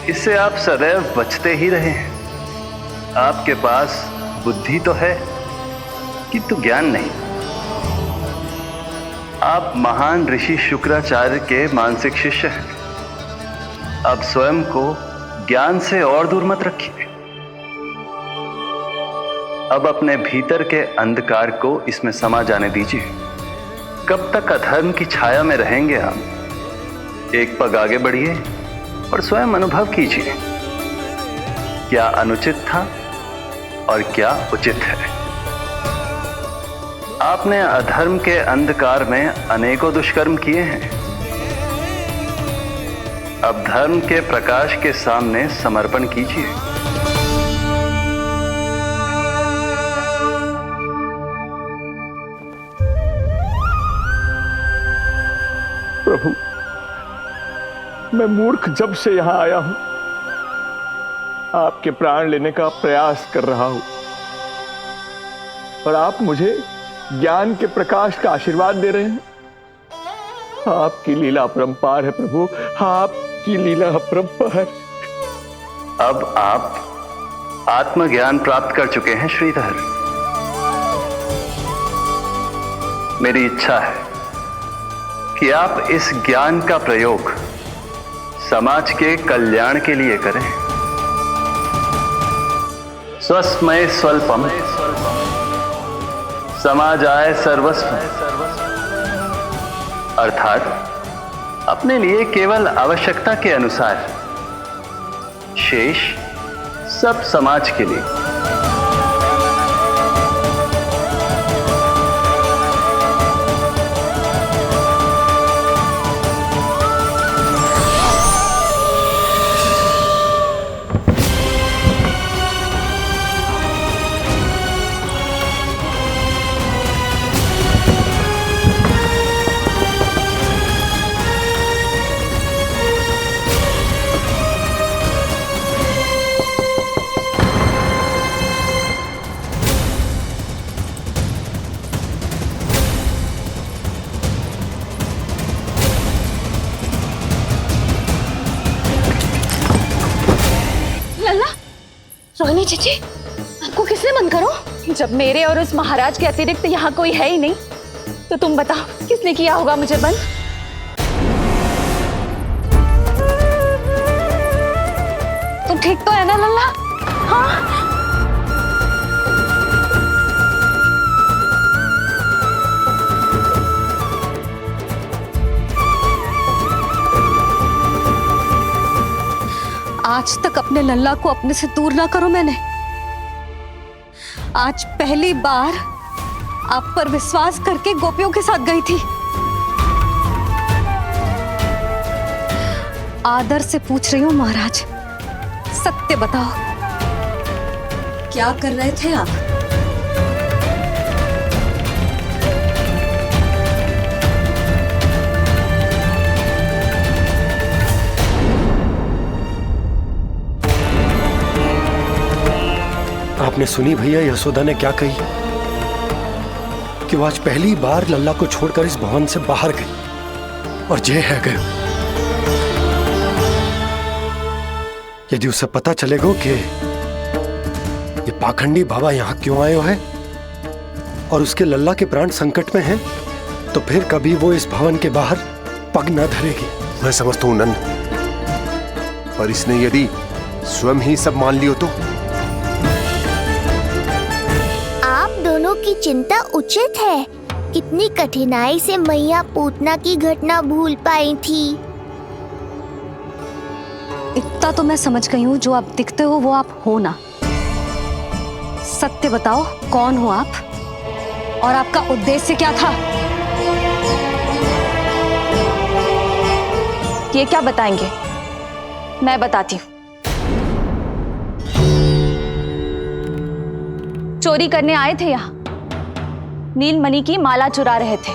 इससे आप सदैव बचते ही रहे हैं। आपके पास बुद्धि तो है किंतु ज्ञान नहीं। आप महान ऋषि शुक्राचार्य के मानसिक शिष्य हैं। अब स्वयं को ज्ञान से और दूर मत रखिए। अब अपने भीतर के अंधकार को इसमें समा जाने दीजिए। कब तक अधर्म की छाया में रहेंगे हम? एक पग आगे बढ़िए और स्वयं अनुभव कीजिए क्या अनुचित था और क्या उचित है। आपने अधर्म के अंधकार में अनेकों दुष्कर्म किए हैं। अब धर्म के प्रकाश के सामने समर्पण कीजिए। प्रभु, मैं मूर्ख जब से यहां आया हूं, आपके प्राण लेने का प्रयास कर रहा हूं और आप मुझे ज्ञान के प्रकाश का आशीर्वाद दे रहे हैं। आपकी लीला अपरंपार है प्रभु, आपकी लीला अपरंपार। अब आप आत्मज्ञान प्राप्त कर चुके हैं श्रीधर। मेरी इच्छा है कि आप इस ज्ञान का प्रयोग समाज के कल्याण के लिए करें। स्वस्मय स्वल्पम समाजाय सर्वस्व, अर्थात अपने लिए केवल आवश्यकता के अनुसार, शेष सब समाज के लिए। रोहिणी जीजी, आपको किसने बंद करो? जब मेरे और उस महाराज के अतिरिक्त यहाँ कोई है ही नहीं, तो तुम बताओ किसने किया होगा मुझे बंद? तुम ठीक तो है ना लल्ला? हाँ? आज तक अपने लल्ला को अपने से दूर ना करो मैंने। आज पहली बार आप पर विश्वास करके गोपियों के साथ गई थी। आदर से पूछ रही हूँ महाराज, सत्य बताओ, क्या कर रहे थे आप? आपने सुनी भैया यशोदा ने क्या कही कि वो आज पहली बार लल्ला को छोड़कर इस भवन से बाहर गई और जे है गए। यदि उसे पता चलेगा कि ये पाखंडी बाबा यहां क्यों आए है और उसके लल्ला के प्राण संकट में हैं, तो फिर कभी वो इस भवन के बाहर पग न धरेगी। मैं समझता हूं नंद, पर इसने यदि स्वयं ही सब मान लियो तो? दोनों की चिंता उचित है। कितनी कठिनाई से मैया पूतना की घटना भूल पाई थी। इतना तो मैं समझ गई हूँ, जो आप दिखते हो वो आप हो ना। सत्य बताओ, कौन हो आप और आपका उद्देश्य क्या था? ये क्या बताएंगे? मैं बताती हूँ। चोरी करने आए थे यहाँ, नीलमणि की माला चुरा रहे थे।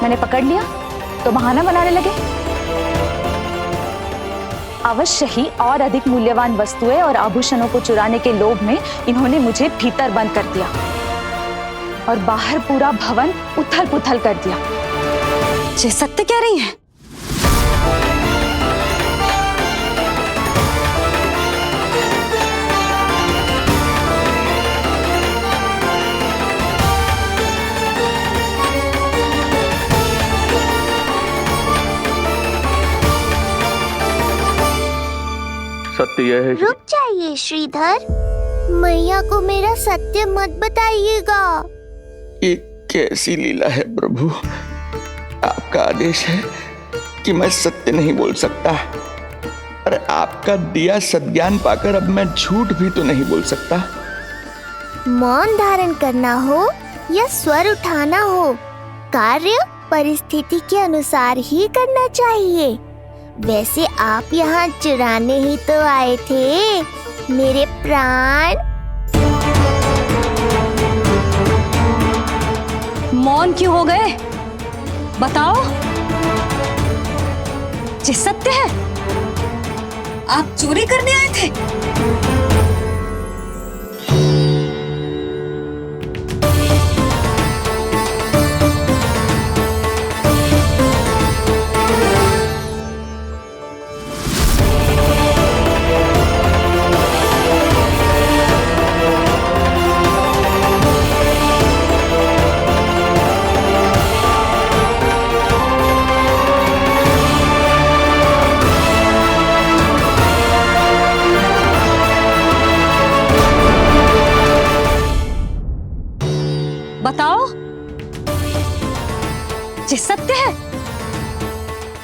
मैंने पकड़ लिया तो बहाना बनाने लगे। अवश्य ही और अधिक मूल्यवान वस्तुएं और आभूषणों को चुराने के लोभ में इन्होंने मुझे भीतर बंद कर दिया और बाहर पूरा भवन उथल पुथल कर दिया। ये सत्य कह रही हैं? सत्य यह है। रुक जाइए श्रीधर, मैया को मेरा सत्य मत बताइएगा। ये कैसी लीला है प्रभु, आपका आदेश है कि मैं सत्य नहीं बोल सकता। अरे आपका दिया सद्ज्ञान पाकर अब मैं झूठ भी तो नहीं बोल सकता। मौन धारण करना हो या स्वर उठाना हो, कार्य परिस्थिति के अनुसार ही करना चाहिए। वैसे आप यहाँ चुराने ही तो आए थे मेरे प्राण। मौन क्यों हो गए? बताओ। ये सत्य है? आप चोरी करने आए थे? बताओ। ये सत्य है?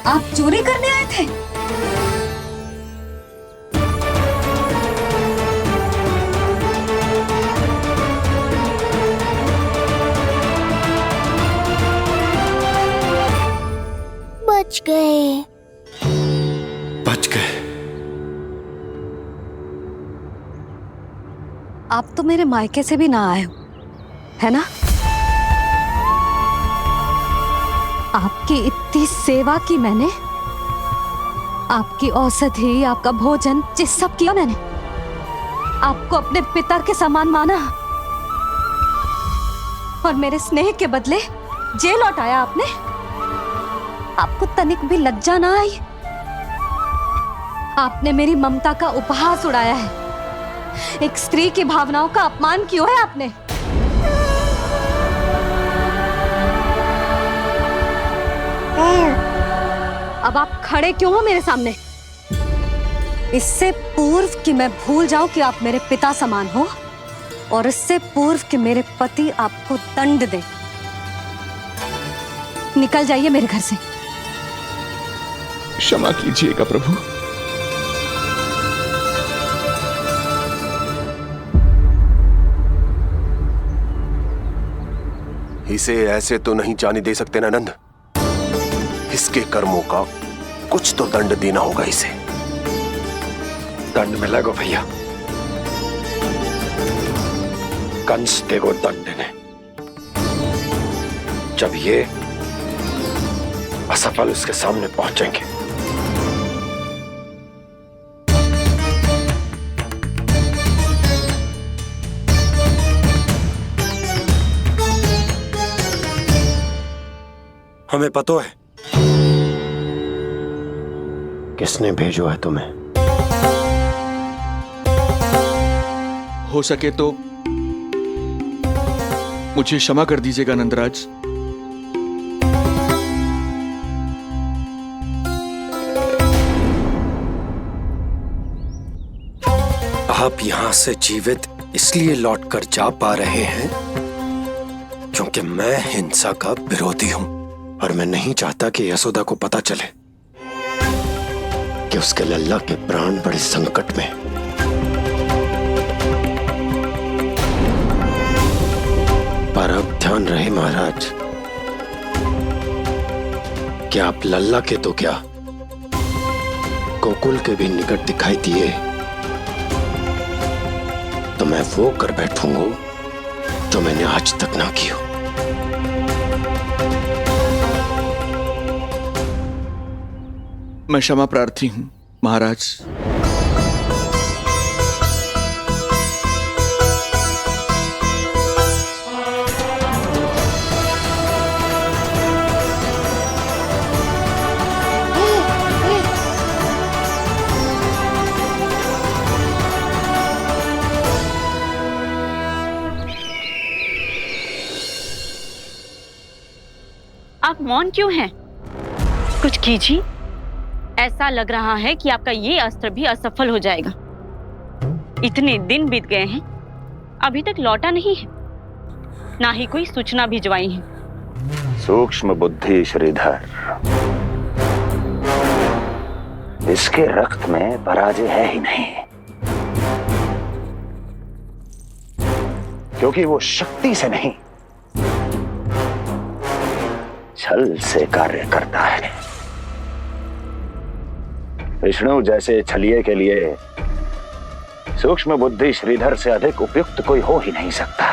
आप चोरी करने आए थे? बच गए। बच गए। आप तो मेरे मायके से भी ना आए हो, है ना? आपकी इतनी सेवा की मैंने, आपकी औषधि, आपका भोजन, ये सब किया मैंने। आपको अपने पिता के समान माना और मेरे स्नेह के बदले जेल लौटाया आपने। आपको तनिक भी लज्जा ना आई? आपने मेरी ममता का उपहास उड़ाया है। एक स्त्री की भावनाओं का अपमान किया है आपने। अब आप खड़े क्यों हो मेरे सामने? इससे पूर्व कि मैं भूल जाऊं कि आप मेरे पिता समान हो, और इससे पूर्व कि मेरे पति आपको दंड दे, निकल जाइए मेरे घर से। क्षमा कीजिएगा प्रभु। इसे ऐसे तो नहीं जाने दे सकते ना नंद। इसके कर्मों का कुछ तो दंड देना होगा इसे। दंड मिलेगा भैया, कंस देगो दंड ने। जब ये असफल उसके सामने पहुंचेंगे। हमें पता है किसने भेजो है तुम्हें। हो सके तो मुझे क्षमा कर दीजिएगा नंदराज। आप यहां से जीवित इसलिए लौटकर जा पा रहे हैं क्योंकि मैं हिंसा का विरोधी हूं, और मैं नहीं चाहता कि यशोदा को पता चले कि उसके लल्ला के प्राण बड़े संकट में। पर अब ध्यान रहे महाराज कि आप लल्ला के तो क्या, गोकुल के भी निकट दिखाई दिए तो मैं वो कर बैठूंगा जो मैंने आज तक ना की हो। मैं क्षमा प्रार्थी हूं महाराज। आप मौन क्यों हैं? कुछ कीजिए। ऐसा लग रहा है कि आपका ये अस्त्र भी असफल हो जाएगा। इतने दिन बीत गए हैं, अभी तक लौटा नहीं है, ना ही कोई सूचना भिजवाई है। सूक्ष्म बुद्धि श्रीधर, इसके रक्त में पराजय है ही नहीं, क्योंकि वो शक्ति से नहीं, छल से कार्य करता है। विष्णु जैसे छलिए के लिए सूक्ष्म बुद्धि श्रीधर से अधिक उपयुक्त कोई हो ही नहीं सकता।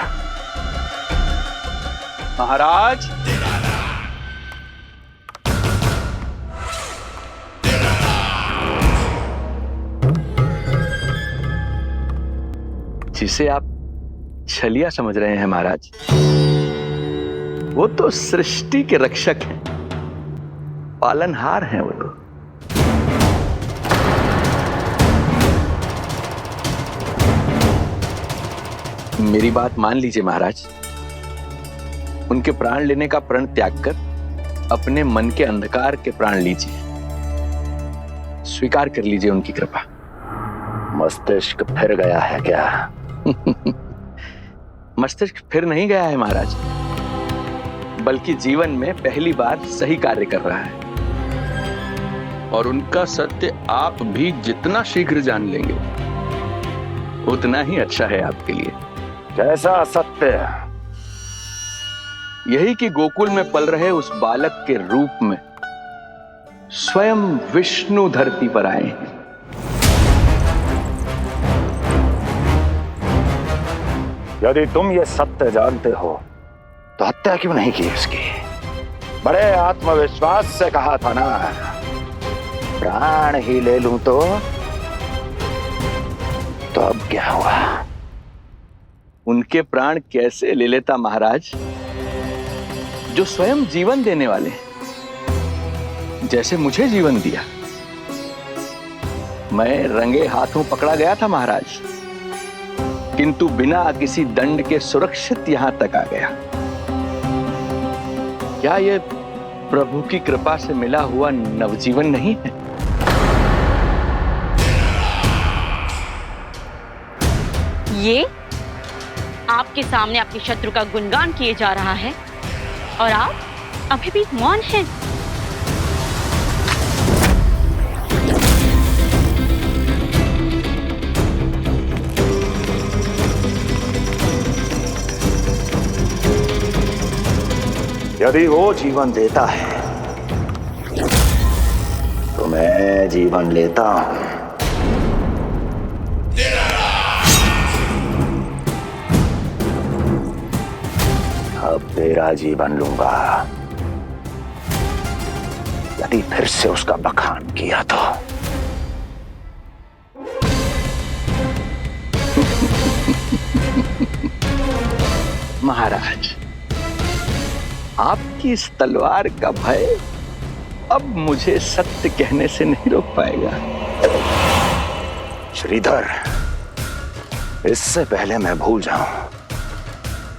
महाराज, जिसे आप छलिया समझ रहे हैं महाराज, वो तो सृष्टि के रक्षक हैं, पालनहार हैं वो तो। मेरी बात मान लीजिए महाराज, उनके प्राण लेने का प्रण त्याग कर अपने मन के अंधकार के प्राण लीजिए, स्वीकार कर लीजिए उनकी कृपा। मस्तिष्क फिर गया है क्या? मस्तिष्क फिर नहीं गया है महाराज, बल्कि जीवन में पहली बार सही कार्य कर रहा है। और उनका सत्य आप भी जितना शीघ्र जान लेंगे उतना ही अच्छा है आपके लिए। कैसा सत्य? यही कि गोकुल में पल रहे उस बालक के रूप में स्वयं विष्णु धरती पर आए हैं। यदि तुम ये सत्य जानते हो तो हत्या क्यों नहीं की इसकी? बड़े आत्मविश्वास से कहा था ना, प्राण ही ले लूं तो अब क्या हुआ? उनके प्राण कैसे ले लेता महाराज, जो स्वयं जीवन देने वाले हैं, जैसे मुझे जीवन दिया। मैं रंगे हाथों पकड़ा गया था महाराज, किंतु बिना किसी दंड के सुरक्षित यहां तक आ गया। क्या यह प्रभु की कृपा से मिला हुआ नवजीवन नहीं है? ये आपके सामने आपके शत्रु का गुणगान किए जा रहा है और आप अभी भी मौन हैं। यदि वो जीवन देता है तो मैं जीवन लेता हूं। अब तेरा जीवन लूंगा यदि फिर से उसका बखान किया तो। महाराज, आपकी इस तलवार का भय अब मुझे सत्य कहने से नहीं रोक पाएगा। श्रीधर, इससे पहले मैं भूल जाऊं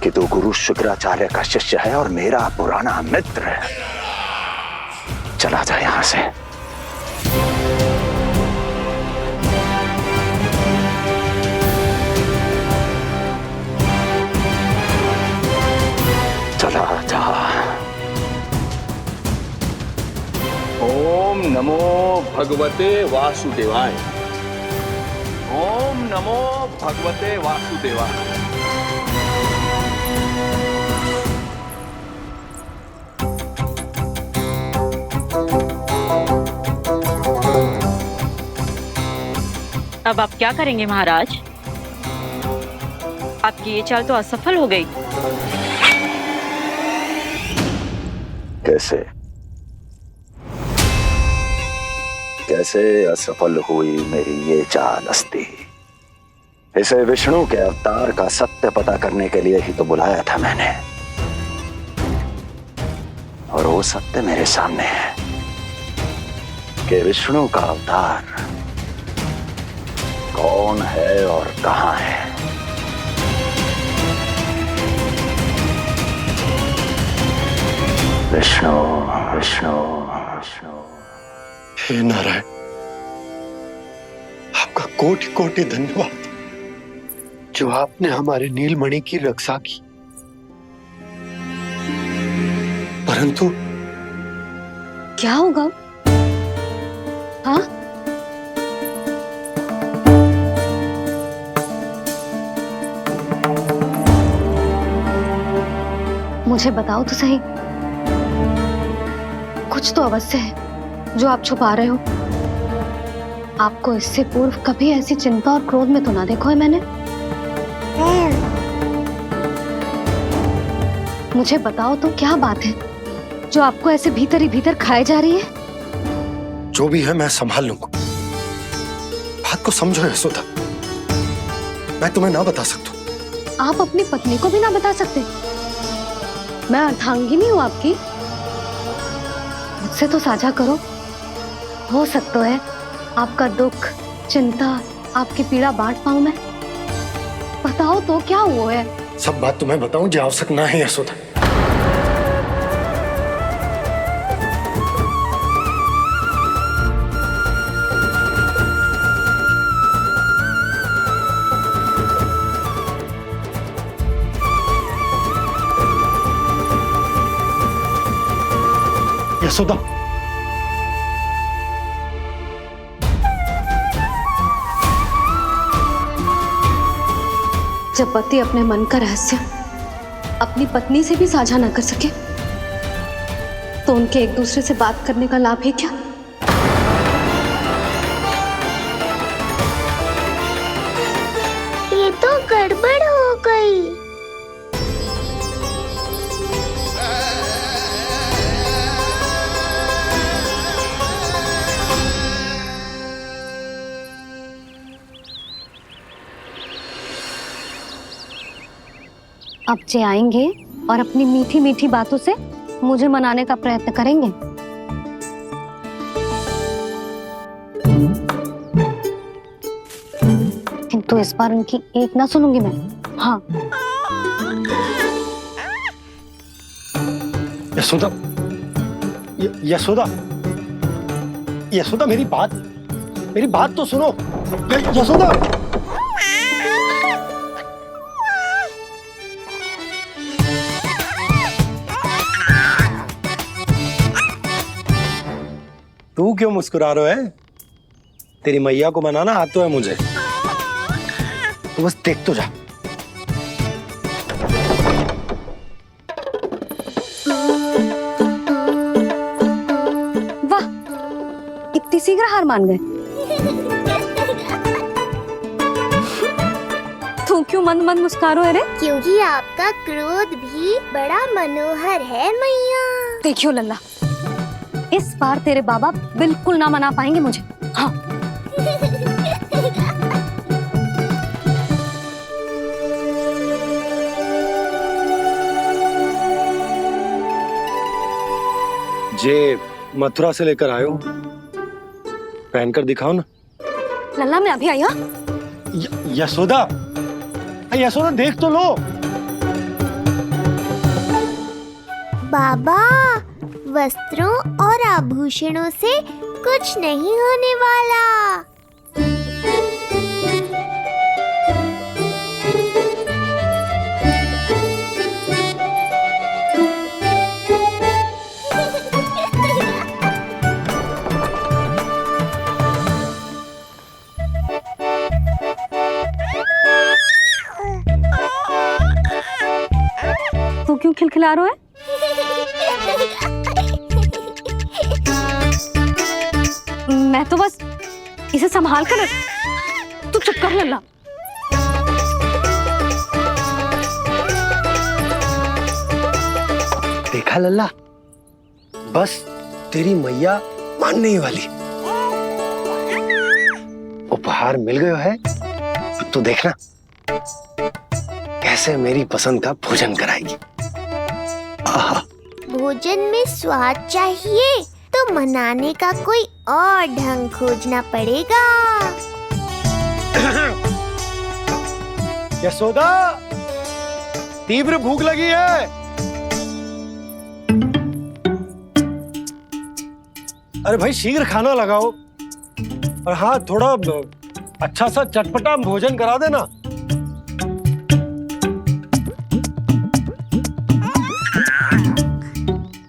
कि तू गुरु शुक्राचार्य का शिष्य है और मेरा पुराना मित्र है, चला जा यहां से। चला जा। ओम नमो भगवते वासुदेवाय। ओम नमो भगवते वासुदेवाय। अब आप क्या करेंगे महाराज? आपकी ये चाल तो असफल हो गई। कैसे कैसे असफल हुई मेरी ये चाल अस्ति? इसे विष्णु के अवतार का सत्य पता करने के लिए ही तो बुलाया था मैंने, और वो सत्य मेरे सामने है कि विष्णु का अवतार कौन है और कहां है। विष्णु विष्णु विष्णु। हे नारायण, आपका कोटि कोटि धन्यवाद जो आपने हमारे नीलमणि की रक्षा की। परंतु क्या होगा? हाँ, मुझे बताओ तो सही, कुछ तो अवश्य है जो आप छुपा रहे हो। आपको इससे पूर्व कभी ऐसी चिंता और क्रोध में तो ना देखो है मैंने। मुझे बताओ तो क्या बात है जो आपको ऐसे भीतर ही भीतर खाए जा रही है? जो भी है मैं संभाल लूंगा। बात को समझो यशोदा, मैं तुम्हें ना बता सकता। आप अपनी पत्नी को भी ना बता सकते? मैं अर्धांगिनी हूँ आपकी, मुझसे तो साझा करो। हो सकता है आपका दुख, चिंता, आपकी पीड़ा बांट पाऊं मैं। बताओ तो क्या हुआ है? सब बात तुम्हें बताऊं जो आवश्यक ना है यशोदा। यशोदा, जब पति अपने मन का रहस्य अपनी पत्नी से भी साझा ना कर सके तो उनके एक दूसरे से बात करने का लाभ है क्या? ये तो गड़बड़ हो गई। अब जे आएंगे और अपनी मीठी मीठी बातों से मुझे मनाने का प्रयत्न करेंगे। किंतु इस बार उनकी एक ना सुनूंगी मैं। हाँ, यशोदा, यशोदा, यशोदा, मेरी बात तो सुनो। यशोदा, तू क्यों मुस्कुरा रहा है? तेरी मैया को मनाना आता है मुझे, तो बस देख तो जा। वाह, इतनी शीघ्र हार मान गए। तू क्यों मंद मंद मुस्कुरा रहे रे? क्योंकि आपका क्रोध भी बड़ा मनोहर है मैया। देखियो लल्ला, इस बार तेरे बाबा बिल्कुल ना मना पाएंगे मुझे। हाँ, जे मथुरा से लेकर आयो, पहनकर दिखाओ ना। लल्ला मैं अभी आई। हाँ, यशोदा, यशोदा देख तो लो। बाबा, वस्त्रों और आभूषणों से कुछ नहीं होने वाला। तू क्यों खिलखिला रहा है? मैं तो बस इसे संभाल कर। तू चुप कर लल्ला। देखा लल्ला, बस तेरी मैया मानने ही वाली। उपहार मिल गया है तो देखना कैसे मेरी पसंद का भोजन कराएगी। भोजन में स्वाद चाहिए तो मनाने का कोई और ढंग खोजना पड़ेगा। यशोदा, तीव्र भूख लगी है। अरे भाई शीघ्र खाना लगाओ, और हाँ थोड़ा अच्छा सा चटपटा भोजन करा देना।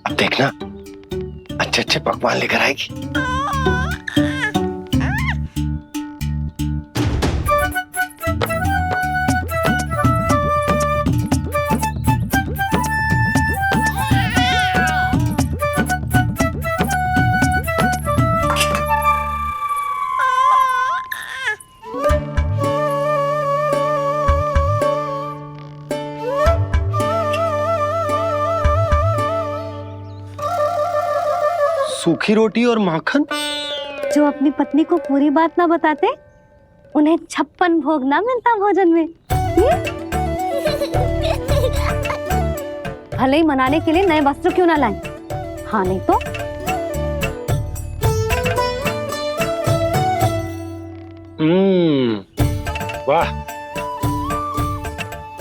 अब देखना अच्छे अच्छे पकवान लेकर आएगी। सूखी रोटी और माखन? जो अपनी पत्नी को पूरी बात ना बताते, उन्हें 56 भोग ना मिलता भोजन में। भले ही मनाने के लिए नए वस्त्र क्यों ना लाएं, हाँ नहीं तो वाह,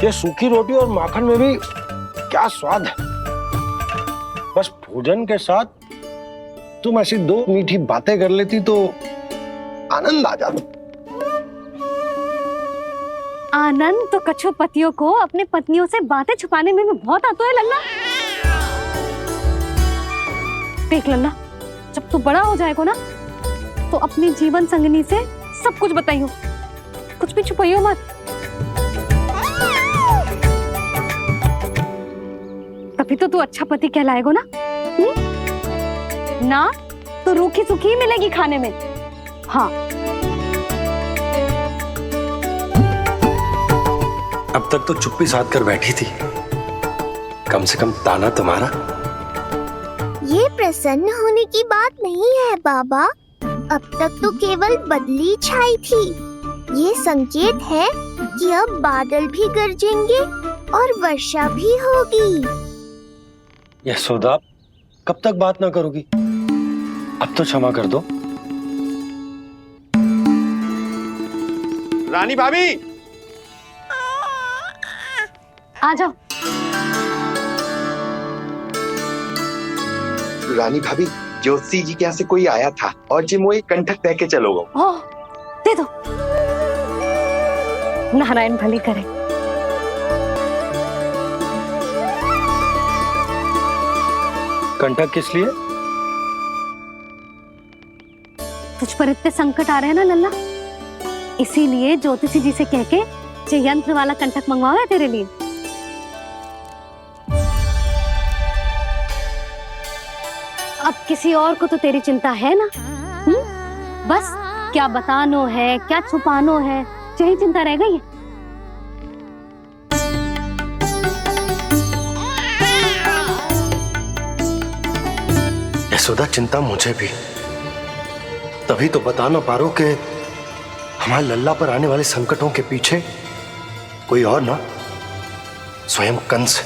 ये सूखी रोटी और माखन में भी क्या स्वाद है। बस भोजन के साथ तुम ऐसी 2 मीठी बातें कर लेती तो आनंद आ जाता। आनंद तो कछुआ पतियों को अपने पत्नियों से बातें छुपाने में भी बहुत आता है लल्ला। देख लल्ला, जब तू बड़ा हो जाएगा ना तो अपनी जीवन संगिनी से सब कुछ बताइयो, कुछ भी छुपाइयो मत। तभी तो तू अच्छा पति कहलाएगा ना। ना तो रूखी सूखी ही मिलेगी खाने में। हाँ अब तक तो चुप्पी साध कर बैठी थी, कम से कम ताना तुम्हारा। ये प्रसन्न होने की बात नहीं है बाबा, अब तक तो केवल बदली छाई थी। ये संकेत है कि अब बादल भी गरजेंगे और वर्षा भी होगी। यशोदा, कब तक बात ना करोगी? अब तो क्षमा कर दो। रानी भाभी, आ जाओ। रानी भाभी, ज्योति जी के यहाँ से कोई आया था और जी मोए कंठक दे के चलो गो। ओह, दे दो। नारायण भली करे। कंठक किस लिए? तुझ पर इतने संकट आ रहे हैं ना लल्ला, इसीलिए ज्योतिषी जी से कह के ये यंत्र वाला कंठक मंगवाओ है तेरे लिए। अब किसी और को तो तेरी चिंता है ना? बस क्या बतानो है, क्या छुपानो है, यही चिंता रह गई है। यशोदा, चिंता मुझे भी, तभी तो बता ना पा रहा कि हमारे लल्ला पर आने वाले संकटों के पीछे कोई और ना, स्वयं कंस।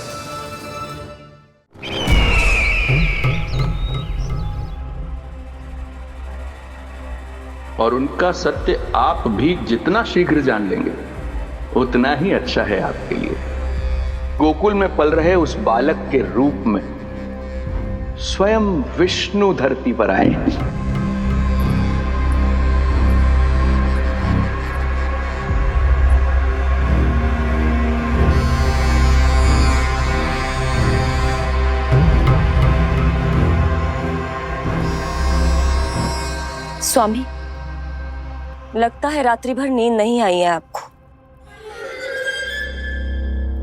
और उनका सत्य आप भी जितना शीघ्र जान लेंगे उतना ही अच्छा है आपके लिए। गोकुल में पल रहे उस बालक के रूप में स्वयं विष्णु धरती पर आए। स्वामी, लगता है रात्रि भर नींद नहीं आई है आपको।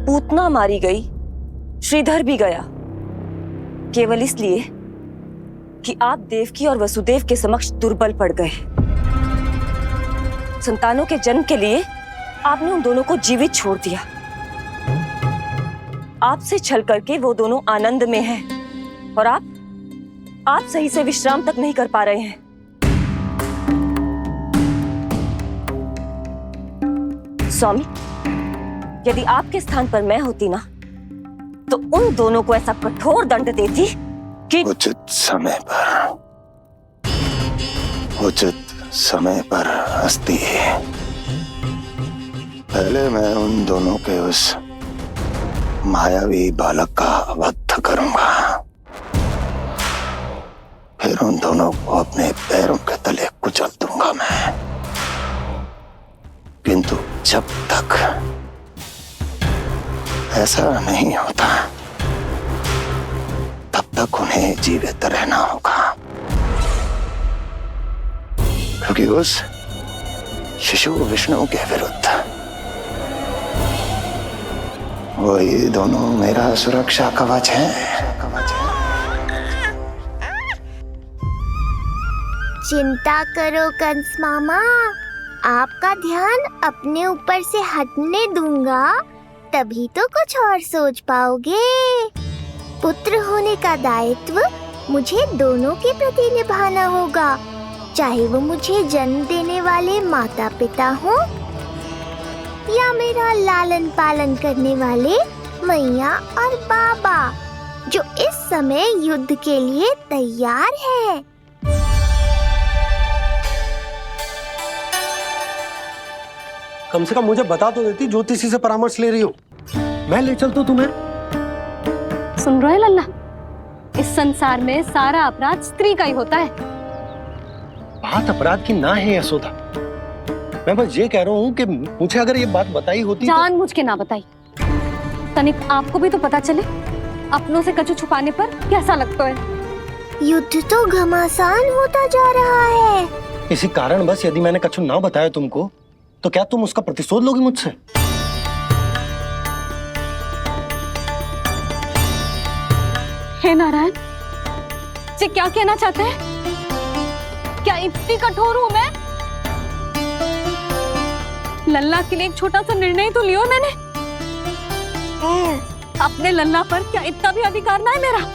पूतना मारी गई, श्रीधर भी गया, केवल इसलिए कि आप देवकी और वसुदेव के समक्ष दुर्बल पड़ गए। संतानों के जन्म के लिए आपने उन दोनों को जीवित छोड़ दिया। आपसे छल करके वो दोनों आनंद में हैं और आप सही से विश्राम तक नहीं कर पा रहे हैं। स्वामी, यदि आपके स्थान पर मैं होती ना तो उन दोनों को ऐसा कठोर दंड देती कि उचित समय पर हस्ती। पहले मैं उन दोनों के उस मायावी बालक का वध करूंगा, फिर उन दोनों को अपने पैरों के तले कुचल दूंगा मैं। किंतु जब तक ऐसा नहीं होता तब तक उन्हें जीवित रहना होगा, क्योंकि उस शिशु विष्णु के विरुद्ध वही दोनों मेरा सुरक्षा कवच है। चिंता करो कंस मामा, आपका ध्यान अपने ऊपर से हटने दूंगा, तभी तो कुछ और सोच पाओगे। पुत्र होने का दायित्व मुझे दोनों के प्रति निभाना होगा, चाहे वो मुझे जन्म देने वाले माता पिता हो या मेरा लालन पालन करने वाले मैया और बाबा, जो इस समय युद्ध के लिए तैयार है। कम से कम मुझे बता तो देती, ज्योतिषी से परामर्श ले रही हो, मैं ले चलता तुम्हें। सुन रहे लल्ला, इस संसार में सारा अपराध स्त्री का ही होता है। बात अपराध की ना है यशोदा, मैं बस ये कह रहा हूँ कि मुझे अगर ये बात बताई होती जानबूझ के ना बताई। तनिक आपको भी तो पता चले अपनों से कछु छुपाने पर कैसा लगता है। युद्ध तो घमासान होता जा रहा है। इसी कारण बस यदि मैंने कछु ना बताया तुमको, तो क्या तुम उसका प्रतिशोध लोगी मुझसे? हे नारायण, जी क्या कहना चाहते हैं? क्या इतनी कठोर हूं मैं? लल्ला के लिए एक छोटा सा निर्णय तो लियो मैंने। अपने लल्ला पर क्या इतना भी अधिकार ना है मेरा?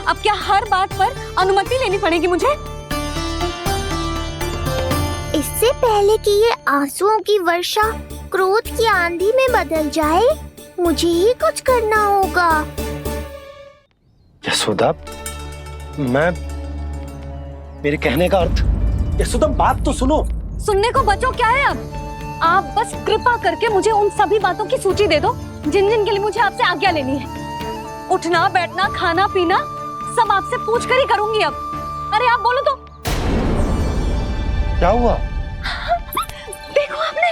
अब क्या हर बात पर अनुमति लेनी पड़ेगी मुझे? इससे पहले कि ये आंसुओं की वर्षा क्रोध की आंधी में बदल जाए, मुझे ही कुछ करना होगा। यशोदा, मेरे कहने का अर्थ, यशोदा बात तो सुनो। सुनने को बचो क्या है अब? आप बस कृपा करके मुझे उन सभी बातों की सूची दे दो जिन जिन के लिए मुझे आपसे आज्ञा लेनी है। उठना बैठना खाना पीना सब आपसे पूछ कर ही करूंगी अब। अरे आप बोलो तो। क्या हुआ? देखो आपने।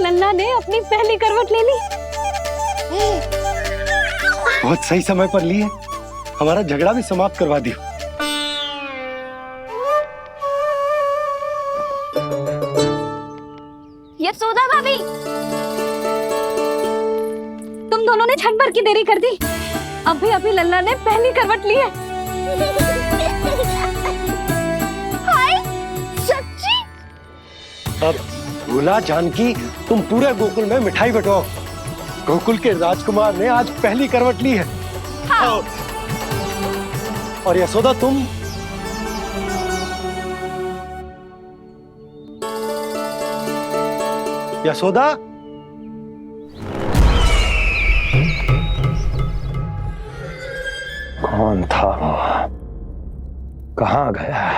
लल्ला ने अपनी पहली करवट ले ली। बहुत सही समय पर ली है, हमारा झगड़ा भी समाप्त करवा दियो। यशोदा भाभी, तुम दोनों ने क्षण भर की देरी कर दी। अभी अभी लल्ला ने पहली करवट ली है। हाय, सच्ची? अब भूला जानकी, तुम पूरे गोकुल में मिठाई बंटवाओ। गोकुल के राजकुमार ने आज पहली करवट ली है। हाँ। और यशोदा तुम यशोदा, कौन था वो? कहाँ गया?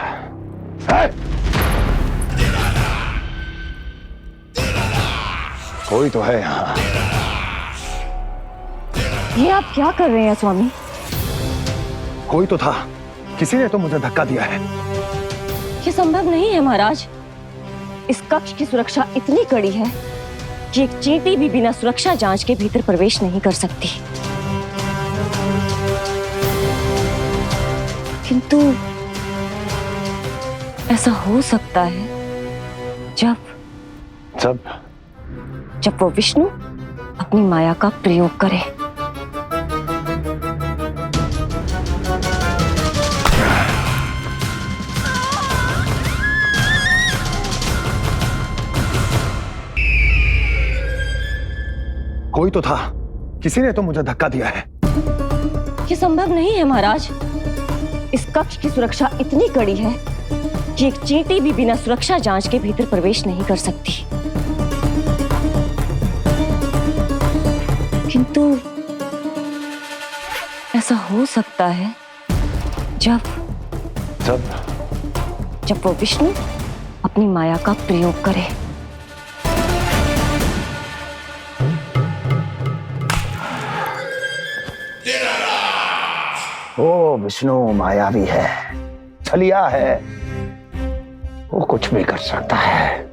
कोई तो है यहाँ। ये आप क्या कर रहे हैं स्वामी? कोई तो था, किसी ने तो मुझे धक्का दिया है। ये संभव नहीं है महाराज। इस कक्ष की सुरक्षा इतनी कड़ी है कि एक चींटी भी बिना सुरक्षा जांच के भीतर प्रवेश नहीं कर सकती। किंतु ऐसा हो सकता है जब वो विष्णु अपनी माया का प्रयोग करे। कोई तो था, किसी ने तो मुझे धक्का दिया है। ये संभव नहीं है महाराज। इस कक्ष की सुरक्षा इतनी कड़ी है कि एक चींटी भी बिना सुरक्षा जांच के भीतर प्रवेश नहीं कर सकती। किंतु ऐसा हो सकता है जब वो विष्णु अपनी माया का प्रयोग करे। ओ विष्णु मायावी है, छलिया है, वो कुछ भी कर सकता है।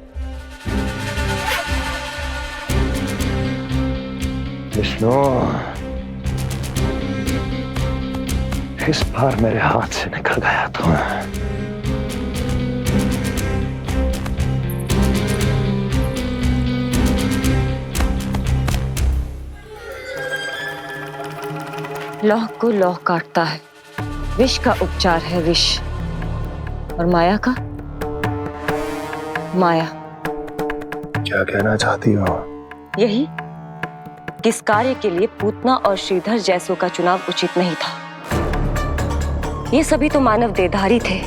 विष्णु, इस बार मेरे हाथ से निकल गया तुम। लौह को लौह काटता है, विष का उपचार है विष, और माया का माया। क्या कहना चाहती हो? यही किस कार्य के लिए पूतना और श्रीधर जैसों का चुनाव उचित नहीं था। ये सभी तो मानव देहधारी थे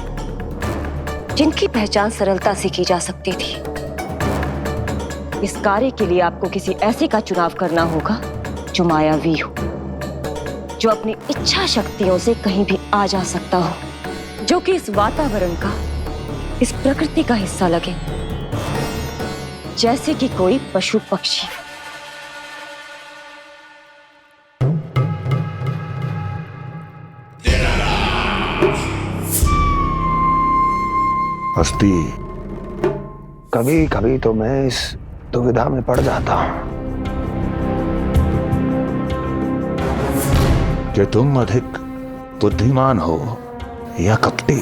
जिनकी पहचान सरलता से की जा सकती थी। इस कार्य के लिए आपको किसी ऐसे का चुनाव करना होगा जो मायावी हो, जो अपनी इच्छा शक्तियों से कहीं भी आ जा सकता हो, जो कि इस वातावरण का, इस प्रकृति का हिस्सा लगे, जैसे कि कोई पशु पक्षी। हस्ती, कभी कभी तो मैं इस दुविधा में पड़ जाता हूं कि तुम अधिक बुद्धिमान हो या कपटी।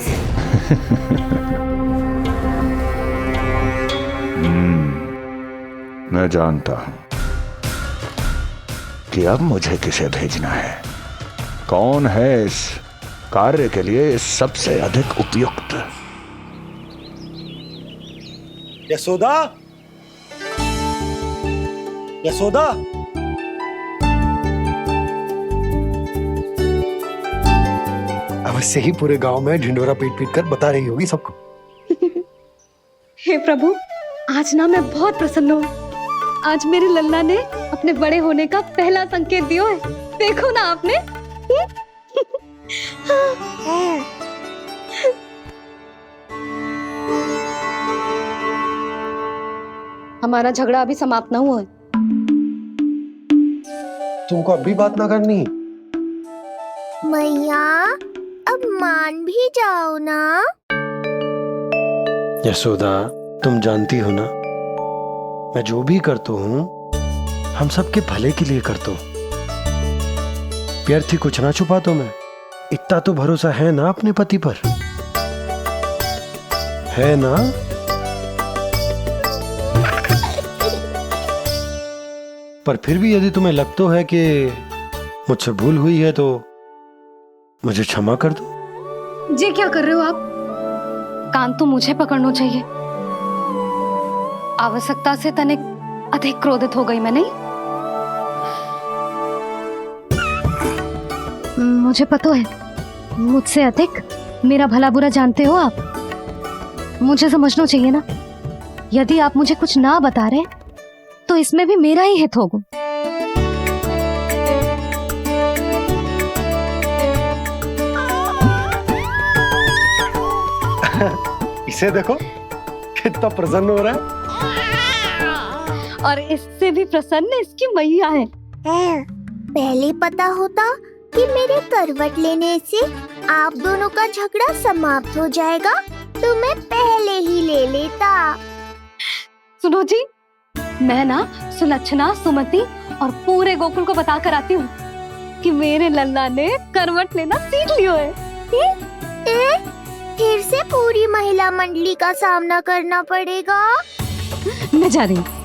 मैं जानता हूं कि अब मुझे किसे भेजना है, कौन है इस कार्य के लिए सबसे अधिक उपयुक्त। यशोदा, यशोदा, अवश्य ही पूरे गांव में ढिंडोरा पीट पीट कर बता रही होगी सबको। हे प्रभु, आज ना मैं बहुत प्रसन्न हूँ। आज मेरे लल्ला ने अपने बड़े होने का पहला संकेत दिया है। देखो ना आपने। हमारा झगड़ा अभी समाप्त ना हुआ है। तुमको अभी बात ना करनी? मैया, अब मान भी जाओ ना। यशोदा, तुम जानती हो ना, मैं जो भी करता हूँ हम सबके भले के लिए करता हूँ। व्यर्थ ही कुछ ना छुपाता मैं। इतना तो भरोसा है ना अपने पति पर, है ना? पर फिर भी यदि तुम्हें लगता है कि मुझसे भूल हुई है तो मुझे क्षमा कर दो। ये क्या कर रहे हो आप? कान तो मुझे पकड़ना चाहिए। आवश्यकता से तनिक अधिक क्रोधित हो गई मैं, नहीं? मुझे पता है, मुझसे अधिक मेरा भला बुरा जानते हो आप। मुझे समझना चाहिए ना, यदि आप मुझे कुछ ना बता रहे तो इसमें भी मेरा ही हित होगा। इसे देखो कितना प्रसन्न हो रहा है। और इससे भी प्रसन्न इसकी मैया है। पहले पता होता कि मेरे करवट लेने से आप दोनों का झगड़ा समाप्त हो जाएगा तो मैं पहले ही ले लेता। सुनो जी, मैं ना सुलक्षणा, सुमति और पूरे गोकुल को बता कर आती हूँ कि मेरे लल्ला ने करवट लेना सीख लियो है। फिर से पूरी महिला मंडली का सामना करना पड़ेगा। मैं जा रही हूँ।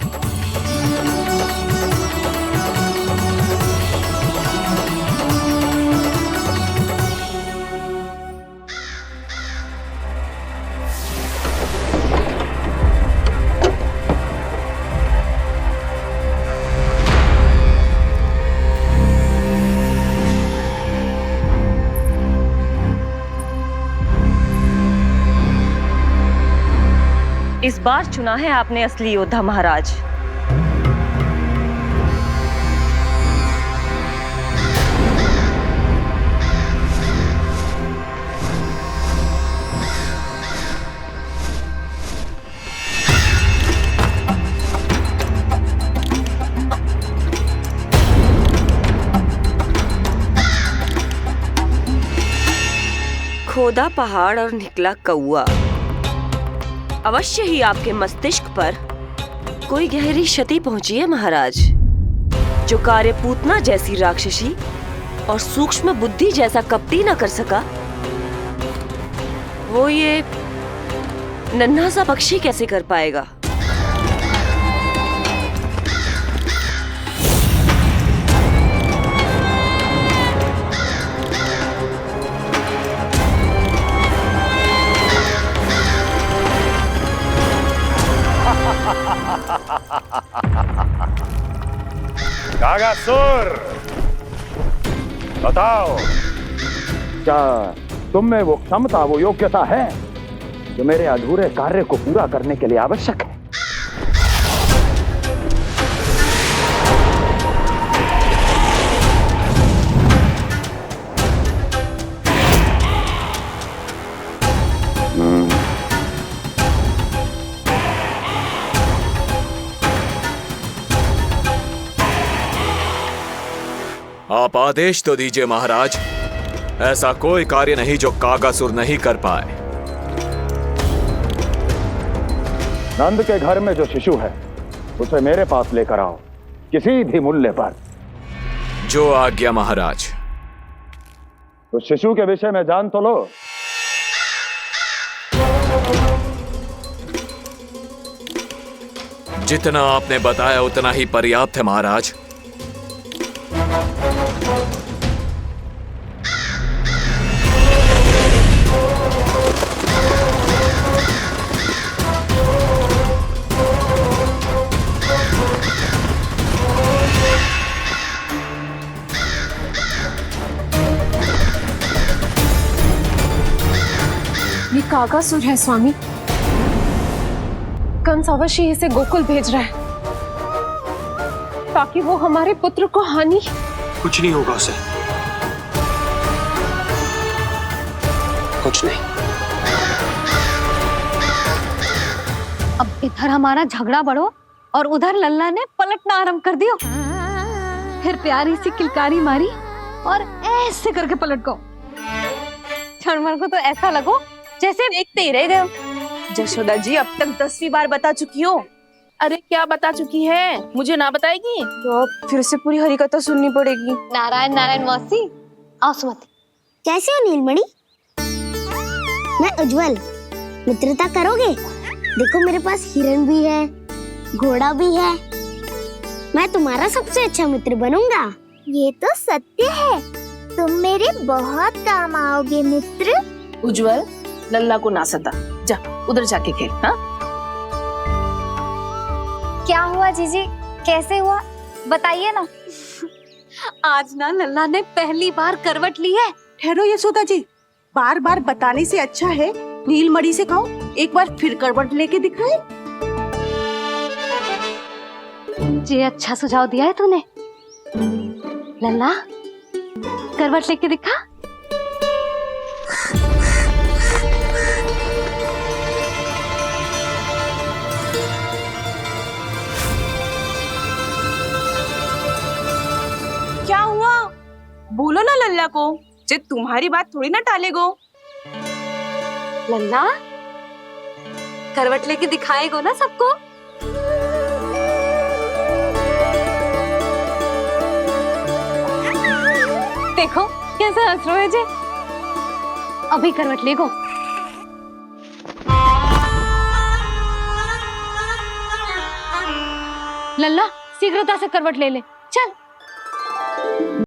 इस बार चुना है आपने असली योद्धा महाराज। खोदा पहाड़ और निकला कौआ। अवश्य ही आपके मस्तिष्क पर कोई गहरी क्षति पहुंची है महाराज। जो कार्य पूतना जैसी राक्षसी और सूक्ष्म बुद्धि जैसा कपटी न कर सका, वो ये नन्हा सा पक्षी कैसे कर पाएगा। कागासुर, बताओ, क्या तुम में वो क्षमता, वो योग्यता है जो मेरे अधूरे कार्य को पूरा करने के लिए आवश्यक है? आप आदेश तो दीजिए महाराज। ऐसा कोई कार्य नहीं जो कागासुर नहीं कर पाए। नंद के घर में जो शिशु है उसे मेरे पास लेकर आओ, किसी भी मूल्य पर। जो आज्ञा महाराज। तो शिशु के विषय में जान तो लो। जितना आपने बताया उतना ही पर्याप्त है महाराज। ये कागासुर है स्वामी। कंस अवश्य इसे गोकुल भेज रहा है ताकि वो हमारे पुत्र को हानि। कुछ नहीं होगा उसे, कुछ नहीं। अब इधर हमारा झगड़ा बढ़ो और उधर लल्ला ने पलटना आरंभ कर दियो। फिर प्यारी सी किलकारी मारी और ऐसे करके पलट गो। क्षणभर को तो ऐसा लगो जैसे देखते ही रह गए। जशोदा जी अब तक 10वीं बार बता चुकी हो। अरे क्या बता चुकी है, मुझे ना बताएगी तो फिर से पूरी हरिकथा सुननी पड़ेगी। नारायण नारायण मौसी, आओ सुमति। कैसे हो नीलमणि? मैं उज्जवल, मित्रता करोगे? देखो मेरे पास हिरन भी है, घोड़ा भी है। मैं तुम्हारा सबसे अच्छा मित्र बनूंगा। ये तो सत्य है, तुम मेरे बहुत काम आओगे मित्र। उज्जवल, लल्ला को ना सता, जा उधर जाके खेल। हाँ, क्या हुआ जीजी, कैसे हुआ बताइए ना। आज ना लल्ला ने पहली बार करवट ली है। ठहरो यशोदा जी, बार बार बताने से अच्छा है नीलमणि से कहो एक बार फिर करवट लेके दिखाए। ये अच्छा सुझाव दिया है तूने। लल्ला करवट लेके दिखा। क्या हुआ? बोलो ना लल्ला को, जे तुम्हारी बात थोड़ी ना टालेगो। लल्ला करवट लेके दिखाएगो ना सबको। देखो कैसे हंस रहे जे। अभी करवट लेगो। लल्ला शीघ्रता से करवट ले ले, चल।